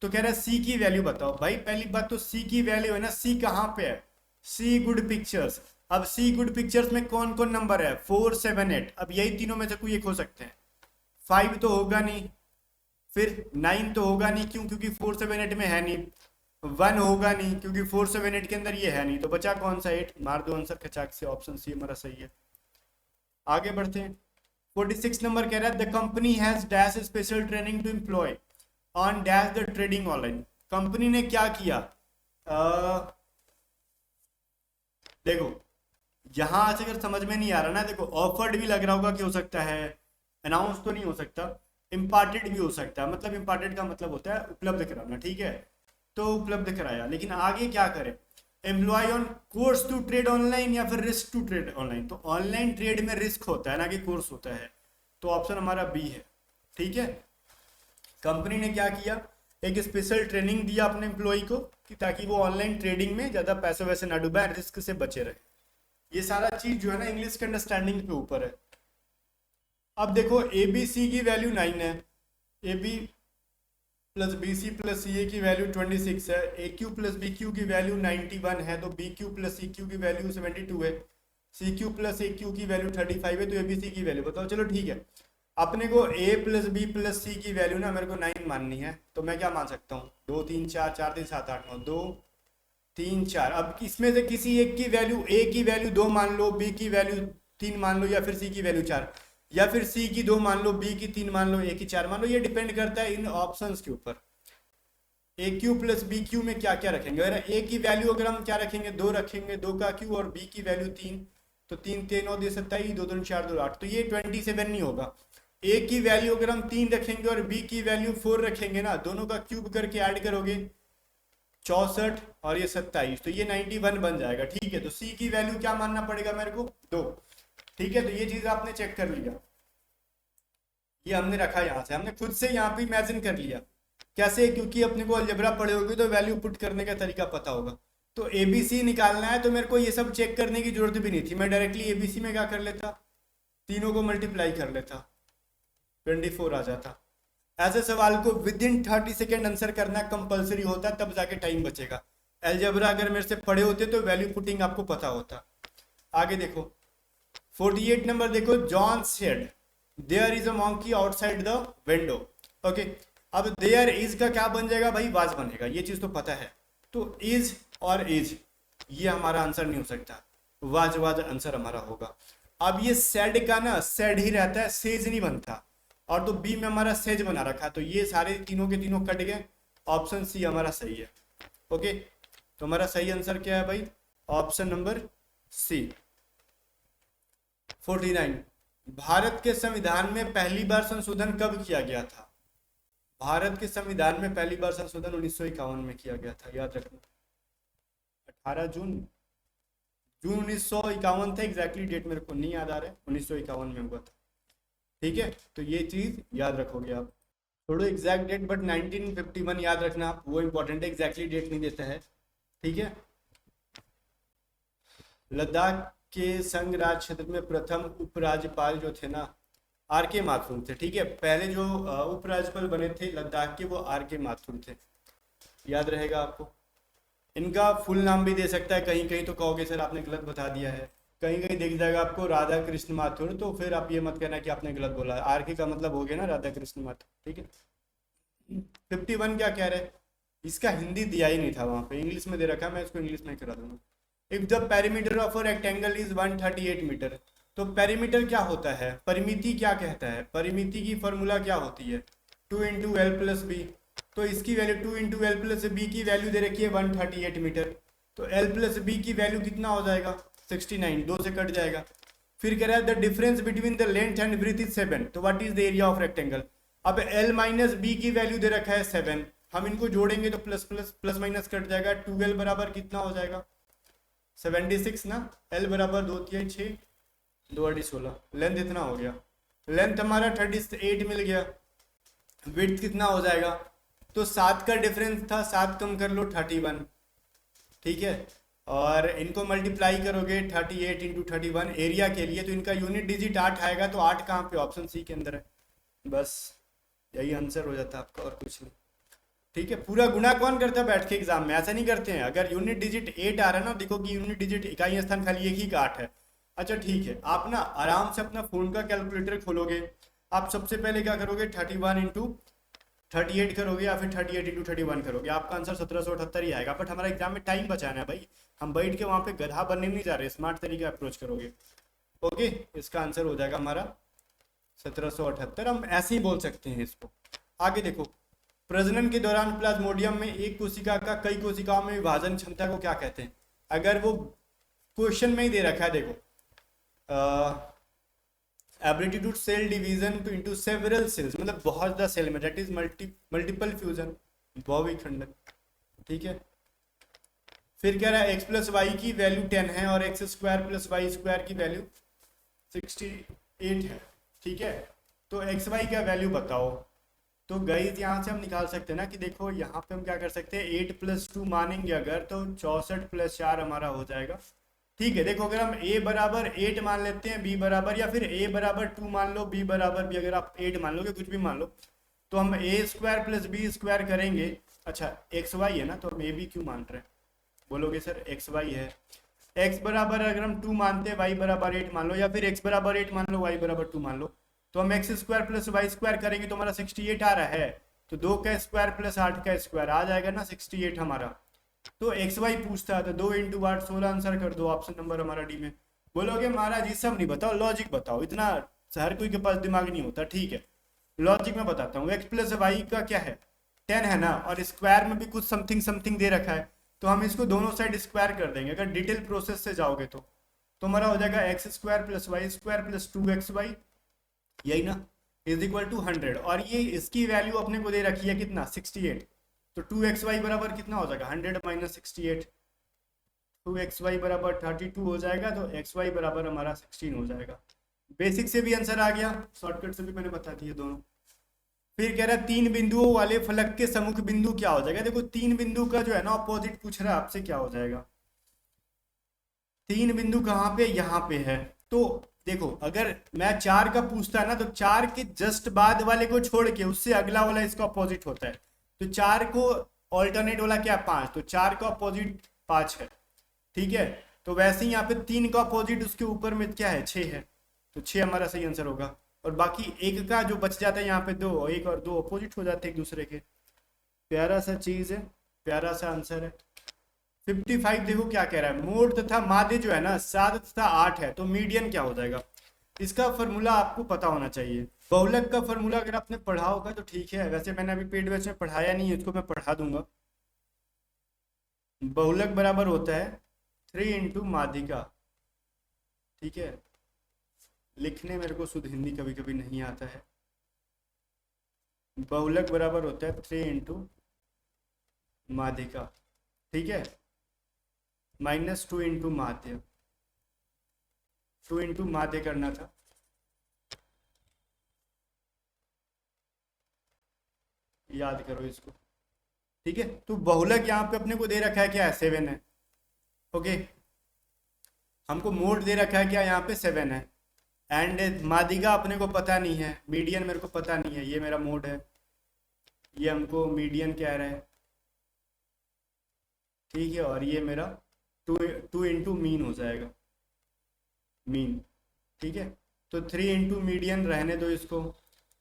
तो कह रहा है सी की वैल्यू बताओ। भाई पहली बात तो सी की वैल्यू है ना, सी कहाँ पे है, सी गुड पिक्चर्स। अब सी गुड पिक्चर्स में कौन कौन नंबर है, 4 7 8, अब यही तीनों में से कोई एक हो सकते हैं। 5 तो होगा नहीं, फिर 9 तो होगा नहीं, क्यों, क्योंकि 4 7 8 में है नहीं। 1 होगा नहीं क्योंकि 4 7 8 के अंदर ये है नहीं, तो बचा कौन सा 8, मार दो आंसर खचाक से, ऑप्शन सी हमारा सही है। आगे बढ़ते हैं, 46 नंबर कह रहा है the company has dash special training to employ on dash the trading online. Company ने क्या किया, देखो यहाँ से अगर समझ में नहीं आ रहा ना, देखो ऑफर्ड भी लग रहा होगा कि हो सकता है, अनाउंस तो नहीं हो सकता, इम्पार्टेड भी हो सकता है। मतलब इम्पार्टेड का मतलब होता है उपलब्ध कराना, ठीक है, तो उपलब्ध कराया। लेकिन आगे क्या करें, employ on course to trade online या फिर रिस्क टू ट्रेड ऑनलाइन, तो ऑनलाइन ट्रेड में रिस्क होता है ना कि कोर्स होता है, तो ऑप्शन हमारा बी है। ठीक है, कंपनी ने क्या किया, एक स्पेशल ट्रेनिंग दिया अपने एम्प्लॉय को कि ताकि वो ऑनलाइन ट्रेडिंग में ज़्यादा पैसे वैसे ना डूबे, रिस्क से बचे रहे। ये सारा चीज़ जो है ना इंग्लिश के अंडरस्टैंडिंग पे ऊपर है। अब देखो ए बी सी की वैल्यू 9 है, A B plus B C plus C A की वैल्यू 26 है, A Q plus B Q की वैल्यू 91 है, तो B Q plus C Q की वैल्यू 72 है, C Q plus A Q की वैल्यू 35 है, तो ए बी सी की वैल्यू बताओ। चलो ठीक है, अपने को ए प्लस बी प्लस सी की वैल्यू ना मेरे को 9 माननी है, तो मैं क्या मान सकता हूँ, 2 3 4 4 3 7 8 9, 2 3 4। अब इसमें से किसी एक की वैल्यू, ए की वैल्यू 2 मान लो, बी की वैल्यू 3 मान लो, या फिर सी की वैल्यू 4, या फिर सी की 2 मान लो, बी की 3 मान लो, ए की 4 मान लो। ये डिपेंड करता है इन ऑप्शंस के ऊपर। ए क्यू प्लस बी क्यू में क्या क्या रखेंगे, अगर ए की वैल्यू अगर हम क्या रखेंगे, 2 रखेंगे, 2 का क्यू, और बी की वैल्यू 3, तो 3 3 9 दे 27, 2 2 4 2 8, तो ये 27 नहीं होगा। ए की वैल्यू अगर हम 3 रखेंगे और बी की वैल्यू 4 रखेंगे ना, दोनों का क्यूब करके ऐड करोगे 64 और ये 27, तो ये 91 बन जाएगा। ठीक है, तो सी की वैल्यू क्या मानना पड़ेगा मेरे को, 2। ठीक है, तो ये चीज आपने चेक कर लिया, ये हमने रखा यहाँ से, हमने खुद से यहाँ पे इमेजिन कर लिया। कैसे, क्योंकि अपने को अलजेब्रा पढ़े होगे तो वैल्यू पुट करने का तरीका पता होगा। तो एबीसी निकालना है तो मेरे को ये सब चेक करने की जरूरत भी नहीं थी, मैं डायरेक्टली एबीसी में क्या कर लेता, तीनों को मल्टीप्लाई कर लेता, 24 आ जाता। ऐसे सवाल को विद इन 30 सेकेंड आंसर करना कंपलसरी होता है, तब जाके टाइम बचेगा। अलजेब्रा अगर मेरे से पढ़े होते तो वैल्यू पुटिंग आपको पता होता। आगे देखो 48 नंबर देखो, John said there is a monkey outside the window. Okay, अब देयर इज का क्या बन जाएगा भाई, वाज बनेगा, ये चीज तो पता है। तो इज और इज ये हमारा आंसर नहीं हो सकता, वाज वाज आंसर हमारा होगा। अब ये सेड का ना सेड ही रहता है, सेज नहीं बनता, और तो बी में हमारा सेज बना रखा, तो ये सारे तीनों के तीनों कट गए, ऑप्शन सी हमारा सही है। ओके, तो हमारा सही आंसर क्या है भाई, ऑप्शन नंबर सी। 49, भारत के संविधान में पहली बार संशोधन कब किया गया था। भारत के संविधान में पहली बार संशोधन 1951 में किया गया था, याद रखना। 18 जून, जून 1951 था, एग्जैक्टली डेट मेरे को नहीं याद आ रहा है, 1951 में हुआ था। ठीक है, तो ये चीज याद रखोगे आप, थोड़ो एग्जैक्ट डेट, बट 1951 याद रखना आप, वो इंपॉर्टेंट है, एग्जैक्टली डेट नहीं देता है। ठीक है, लद्दाख के संघ राज क्षेत्र में प्रथम उपराज्यपाल जो थे ना, आर के माथुर थे। ठीक है, पहले जो उपराज्यपाल बने थे लद्दाख के, वो आर के माथुर थे, याद रहेगा आपको। इनका फुल नाम भी दे सकता है, कहीं कहीं तो कहोगे सर आपने गलत बता दिया है, कहीं कहीं दिख जाएगा आपको राधा कृष्ण माथुर, तो फिर आप ये मत कहना कि आपने गलत बोला। आर के का मतलब हो गया ना राधा कृष्ण माथुर। ठीक है, 51 क्या कह रहे हैं, इसका हिंदी दिया ही नहीं था वहां पे, इंग्लिश में दे रखा है, मैं इसको इंग्लिश में करा दूंगा। If the perimeter of a rectangle is 138 metre, तो पेरीमीटर क्या होता है, परिमिति क्या कहता है, परिमिति की फॉर्मूला क्या होती है, 2 इंटू एल प्लस बी, तो इसकी value 2 into L plus B की वैल्यू दे रखी है 138 मीटर, तो एल प्लस बी की वैल्यू कितना हो जाएगा 69, 2 से कट जाएगा। फिर कह रहा है the difference between the length and breadth is 7, तो what is the area of rectangle. अब एल माइनस बी की वैल्यू दे रखा है 7, हम इनको जोड़ेंगे तो plus plus plus minus cut जाएगा, 2l बराबर कितना हो जाएगा 76 ना, l बराबर 2 3 6 2 8 16, लेंथ इतना हो गया, लेंथ हमारा 38 मिल गया, विड्थ कितना हो जाएगा, तो 7 का डिफरेंस था, 7 कम कर लो 31। ठीक है, और इनको मल्टीप्लाई करोगे 38 इंटू 31 एरिया के लिए, तो इनका यूनिट डिजिट 8 आएगा, तो 8 कहाँ पे, ऑप्शन सी के अंदर है। बस यही आंसर हो जाता है आपका, और कुछ नहीं। ठीक है, पूरा गुना कौन करता है बैठ के एग्जाम में, ऐसा नहीं करते हैं। अगर यूनिट डिजिट 8 आ रहा है ना, देखो कि यूनिट डिजिट इकाई स्थान खाली एक ही का 8 है। अच्छा ठीक है, आप ना आराम से अपना फोन का कैलकुलेटर खोलोगे, आप सबसे पहले क्या करोगे 31 इंटू 38 करोगे, या फिर 38 इंटू 31 करोगे, आपका आंसर 1778 ही आएगा। बट हमारा एग्जाम में टाइम बचाना है भाई, हम बैठ के वहां पे गधा बनने नहीं जा रहे, स्मार्ट तरीके अप्रोच करोगे। ओके, इसका आंसर हो जाएगा हमारा 1778, हम ऐसे ही बोल सकते हैं इसको। आगे देखो, प्रजनन के दौरान प्लाज्मोडियम में एक कोशिका का कई कोशिकाओं में विभाजन क्षमता को क्या कहते हैं। अगर वो क्वेश्चन में ही दे रखा है, देखो ability to cell division to into several cells, मतलब बहुत ज़्यादा सेल में, दैट इज मल्टीपल फ्यूजन, बहुविखंडन। ठीक है, फिर कह रहा है एक्स प्लस वाई की वैल्यू 10 है और X square plus Y square की वैल्यू 68 है। ठीक है, तो एक्स वाई का वैल्यू बताओ। तो गाइस यहाँ से हम निकाल सकते हैं ना कि देखो यहाँ पे हम क्या कर सकते हैं, 8 + 2 मानेंगे अगर तो 64 + 4 हमारा हो जाएगा। ठीक है, देखो अगर हम a बराबर 8 मान लेते हैं, b बराबर, या फिर a बराबर 2 मान लो, b बराबर भी अगर आप 8 मान लोगे, कुछ भी मान लो, तो हम a² + b² करेंगे। अच्छा एक्स वाई है ना, तो हम a b क्यों मान रहे हैं, बोलोगे सर एक्स वाई है। x बराबर अगर हम 2 मानते हैं, y बराबर 8 मान लो, या फिर x बराबर 8 मान लो, y बराबर 2 मान लो, तो हम x² + y² करेंगे तो हमारा 68 आ रहा है। तो 2 का स्क्वायर प्लस 8 का स्क्वायर आ जाएगा ना 68 हमारा। तो एक्स वाई पूछता है तो 2 × 8 16 आंसर कर दो, ऑप्शन नंबर हमारा डी में। बोलोगे महाराज ये सब नहीं बताओ, लॉजिक बताओ, इतना हर कोई के पास दिमाग नहीं होता। ठीक है, लॉजिक में बताता हूँ। एक्स प्लस वाई का क्या है 10 है ना, और स्क्वायर में भी कुछ समथिंग समथिंग दे रखा है, तो हम इसको दोनों साइड स्क्वायर कर देंगे। अगर डिटेल प्रोसेस से जाओगे तो हमारा हो जाएगा x² + y² + 2xy, यही ना, = 100। और ये इसकी वैल्यू अपने को दे रखी है कितना 68, तो 2xy बराबर कितना हो जाएगा 100 - 68, 2xy बराबर 32 हो जाएगा, तो xy बराबर हमारा 16 हो जाएगा। बेसिक से भी आंसर आ गया, शॉर्टकट से भी मैंने बता दिए दोनों। फिर कह रहा है 3 बिंदुओं वाले फलक के सम्मुख बिंदु क्या हो जाएगा। देखो 3 बिंदु का जो है ना अपोजिट पूछ रहा है आपसे, क्या हो जाएगा। 3 बिंदु कहाँ पे, यहाँ पे है। तो देखो अगर मैं 4 का पूछता है ना, तो 4 के जस्ट बाद वाले को छोड़ के उससे अगला वाला इसका अपोजिट होता है। तो 4 को ऑल्टरनेट वाला क्या 5, तो 4 का अपोजिट 5 है। ठीक है, तो वैसे ही यहाँ पे 3 का अपोजिट उसके ऊपर में क्या है 6 है, तो 6 हमारा सही आंसर होगा। और बाकी एक का जो बच जाता है यहाँ पे 2, 1 और 2 अपोजिट हो जाते हैं एक दूसरे के। प्यारा सा चीज है, प्यारा सा आंसर है। 55 देखो क्या कह रहा है, मोड तथा माध्य जो है ना 7 तथा 8 है, तो मीडियन क्या हो जाएगा। इसका फॉर्मूला आपको पता होना चाहिए। बहुलक का फॉर्मूला अगर आपने पढ़ा होगा तो ठीक है, वैसे मैंने अभी पेड बैच में पढ़ाया नहीं है, इसको मैं पढ़ा दूंगा। बहुलक बराबर होता है 3 × माध्यिका। ठीक है, लिखने मेरे को शुद्ध हिंदी कभी कभी नहीं आता है। बहुलक बराबर होता है 3 × माध्यिका। ठीक है, -2 × माध्य, 2 × माध्य करना था। याद करो इसको। ठीक है, तो बहुलक यहाँ पे अपने को दे रखा है क्या है 7 है। ओके, हमको मोड दे रखा है क्या यहाँ पे 7 है। एंड माध्यिका अपने को पता नहीं है, मीडियन मेरे को पता नहीं है, ये मेरा मोड है, ये हमको मीडियन कह रहा है। ठीक है, और ये मेरा 2 × मीन हो जाएगा, मीन। ठीक है, तो 3 × मीडियन रहने दो इसको,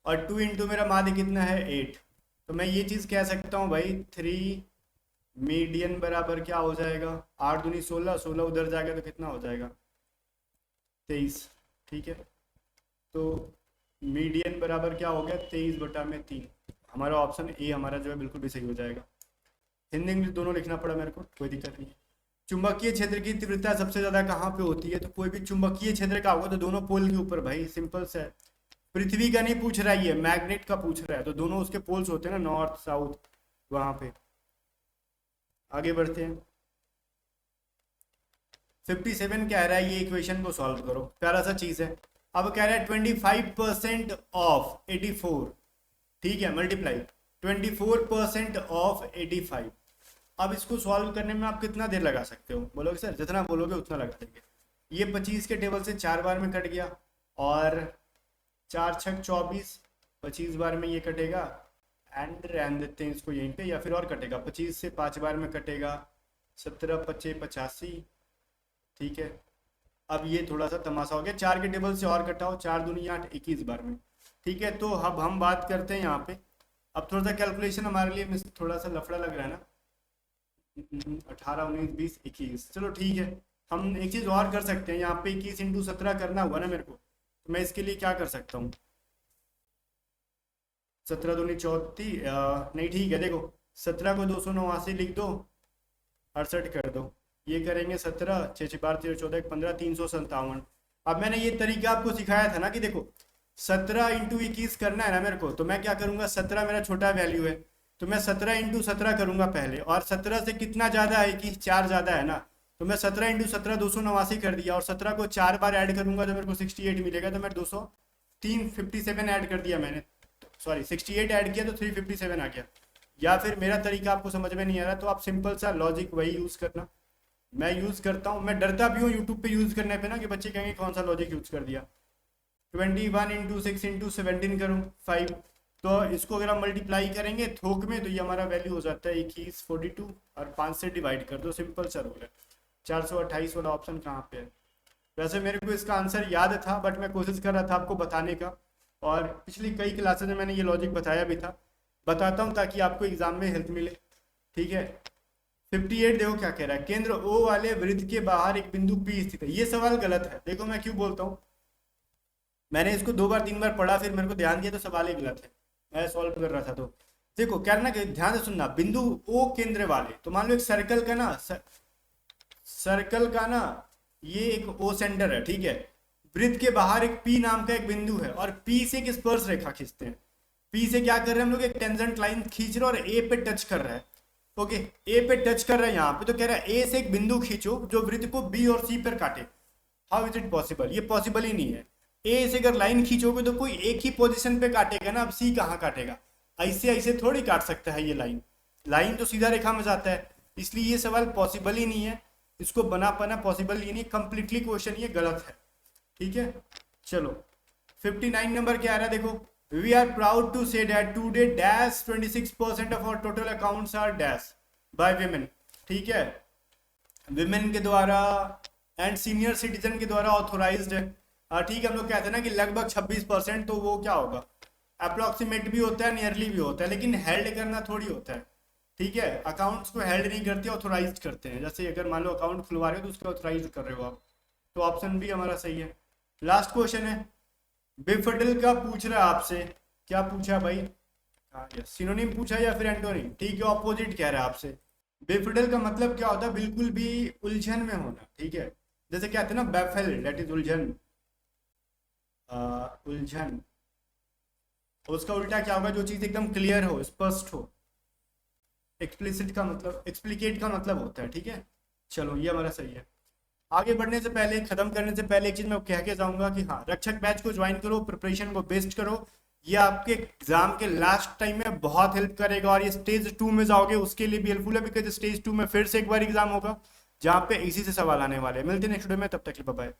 और 2 × मेरा माध्य कितना है 8। तो मैं ये चीज़ कह सकता हूँ भाई 3 मीडियन बराबर क्या हो जाएगा, 8 दूनी 16, 16 उधर जाएगा तो कितना हो जाएगा 23। ठीक है, तो मीडियन बराबर क्या हो गया 23/3। हमारा ऑप्शन ए हमारा जो है बिल्कुल भी सही हो जाएगा। हिंदी इंग्लिश दोनों लिखना पड़ा मेरे को, कोई दिक्कत नहीं है। चुंबकीय क्षेत्र की तीव्रता सबसे ज्यादा कहाँ पे होती है, तो कोई भी चुंबकीय क्षेत्र का होगा तो दोनों पोल के ऊपर भाई, सिंपल से है। पृथ्वी का नहीं पूछ रहा है, ये मैग्नेट का पूछ रहा है, तो दोनों उसके पोल्स होते हैं ना, नॉर्थ साउथ, वहां पे। आगे बढ़ते हैं। 57 कह रहा है ये इक्वेशन को सॉल्व करो, प्यारा सा चीज है। अब कह रहा है 25% ऑफ 84, ठीक है, मल्टीप्लाई 24% ऑफ 85। अब इसको सॉल्व करने में आप कितना देर लगा सकते हो, बोलोगे सर जितना बोलोगे उतना लगा देंगे। ये 25 के टेबल से 4 बार में कट गया, और 4 × 6 = 24, 25 बार में ये कटेगा, एंड रहने देते हैं इसको यहीं पे, या फिर और कटेगा 25 से 5 बार में कटेगा, 17 × 5 = 85। ठीक है, अब ये थोड़ा सा तमाशा हो गया, 4 के टेबल से और कटाओ, 4 दूनी 8, 21 बार में। ठीक है, तो अब हम बात करते हैं यहाँ पे। अब थोड़ा सा कैलकुलेशन हमारे लिए थोड़ा सा लफड़ा लग रहा है ना, 18, 19, 20, 21, चलो ठीक है। हम एक चीज़ और कर सकते हैं, यहाँ पे 21 × 17 करना हुआ ना मेरे को, तो मैं इसके लिए क्या कर सकता हूँ, 17 दूनी 34, नहीं ठीक है, देखो 17 को 289 लिख दो, 68 कर दो, ये करेंगे 17, 6 6 12 13 14 15 357। अब मैंने ये तरीका आपको सिखाया था ना कि देखो 17 × 21 करना है ना मेरे को, तो मैं क्या करूंगा, 17 मेरा छोटा वैल्यू है, तो मैं 17 × 17 करूंगा पहले, और 17 से कितना ज़्यादा है कि 4 ज़्यादा है ना, तो मैं 17 × 17 289 कर दिया, और 17 को 4 बार ऐड करूंगा तो मेरे को 68 मिलेगा, तो मैं 357 ऐड कर दिया मैंने, सॉरी 68 ऐड किया तो 357 आ गया। या फिर मेरा तरीका आपको समझ में नहीं आ रहा तो आप सिंपल सा लॉजिक वही यूज़ करना, मैं यूज़ करता हूँ, मैं डरता भी हूँ यूट्यूब पे यूज़ करने पे ना कि बच्चे कहेंगे कौन सा लॉजिक यूज़ कर दिया। 21 × 6 × 7 5, तो इसको अगर हम मल्टीप्लाई करेंगे थोक में तो ये हमारा वैल्यू हो जाता है 21 42, और 5 से डिवाइड कर दो, सिंपल सा रूल है। 428 वाला ऑप्शन कहाँ पे है? वैसे मेरे को इसका आंसर याद था बट मैं कोशिश कर रहा था आपको बताने का, और पिछली कई क्लासेज में मैंने ये लॉजिक बताया भी था, बताता हूँ ताकि आपको एग्जाम में हेल्प मिले। ठीक है, 58 देखो क्या कह रहा है, केंद्र ओ वाले वृत्त के बाहर एक बिंदु पी स्थित है। ये सवाल गलत है, देखो मैं क्यों बोलता हूँ, मैंने इसको 2 बार 3 बार पढ़ा, फिर मेरे को ध्यान दिया तो सवाल ही गलत है, मैं सॉल्व कर रहा था। तो देखो क्या ना, ध्यान से सुनना, बिंदु ओ केंद्र वाले, तो मान लो एक सर्कल का ना, सर्कल का ना ये एक ओ सेंटर है, ठीक है, वृत्त के बाहर एक पी नाम का एक बिंदु है, और पी से एक स्पर्श रेखा खींचते हैं। पी से क्या कर रहे हैं हम लोग, एक टेंजेंट लाइन खींच रहे हैं और ए पे टच कर रहा है। ओके, ए पे टच कर रहा है यहाँ पे, तो कह रहा है ए से एक बिंदु खींचो जो वृत्त को बी और सी पर काटे। How is it possible? ये पॉसिबल ही नहीं है। ए से अगर लाइन खींचोगे तो कोई एक ही पोजीशन पे काटेगा ना, अब सी कहाँ काटेगा? ऐसे ऐसे थोड़ी काट सकता है ये लाइन, लाइन तो सीधा रेखा में जाता है, इसलिए ये सवाल पॉसिबल ही नहीं है, इसको बना पाना पॉसिबल ही नहीं, कंप्लीटली क्वेश्चन ये गलत है। ठीक है, चलो 59 नंबर क्या आ रहा है देखो, we are proud to say that today dash 26% of our total accounts are dash by women. ठीक है, विमेन के द्वारा एंड सीनियर सिटीजन के द्वारा ऑथोराइज्ड है। ठीक है, हम लोग कहते हैं ना कि लगभग 26%, तो वो क्या होगा, अप्रोक्सीमेट भी होता है, नियरली भी होता है, लेकिन हेल्ड करना थोड़ी होता है। ठीक है, अकाउंट्स को हेल्ड नहीं करते, ऑथोराइज करते हैं। जैसे अगर मान लो अकाउंट खुलवा रहे हो तो उसको ऑथोराइज कर रहे हो आप, तो ऑप्शन भी हमारा सही है। लास्ट क्वेश्चन है, बेफडल का पूछ रहा है आपसे, क्या पूछा भाई, सिनोनिम पूछा या फिर एंटोनिम? ठीक है, ऑपोजिट कह रहा है आपसे। बेफडल का मतलब क्या होता है, बिल्कुल भी उलझन में होना। ठीक है, जैसे कहते हैं ना बेफल, दैट इज उलझन, उलझन, उसका उल्टा क्या होगा, जो चीज एकदम क्लियर हो, स्पष्ट हो। एक्सप्लिसिट का मतलब, एक्सप्लिकेट का मतलब होता है। ठीक है, चलो ये हमारा सही है। आगे बढ़ने से पहले, खत्म करने से पहले एक चीज मैं कह के जाऊंगा कि हाँ, रक्षक बैच को ज्वाइन करो, प्रिपरेशन को बेस्ट करो, ये आपके एग्जाम के लास्ट टाइम में बहुत हेल्प करेगा, और ये स्टेज 2 में जाओगे उसके लिए भी हेल्पफुल है, बिकॉज स्टेज 2 में फिर से एक बार एग्जाम होगा जहाँ पे इसी से सवाल आने वाले हैं। मिलते हैं नेक्स्ट वीडियो में, तब तक के लिए बाय बाय।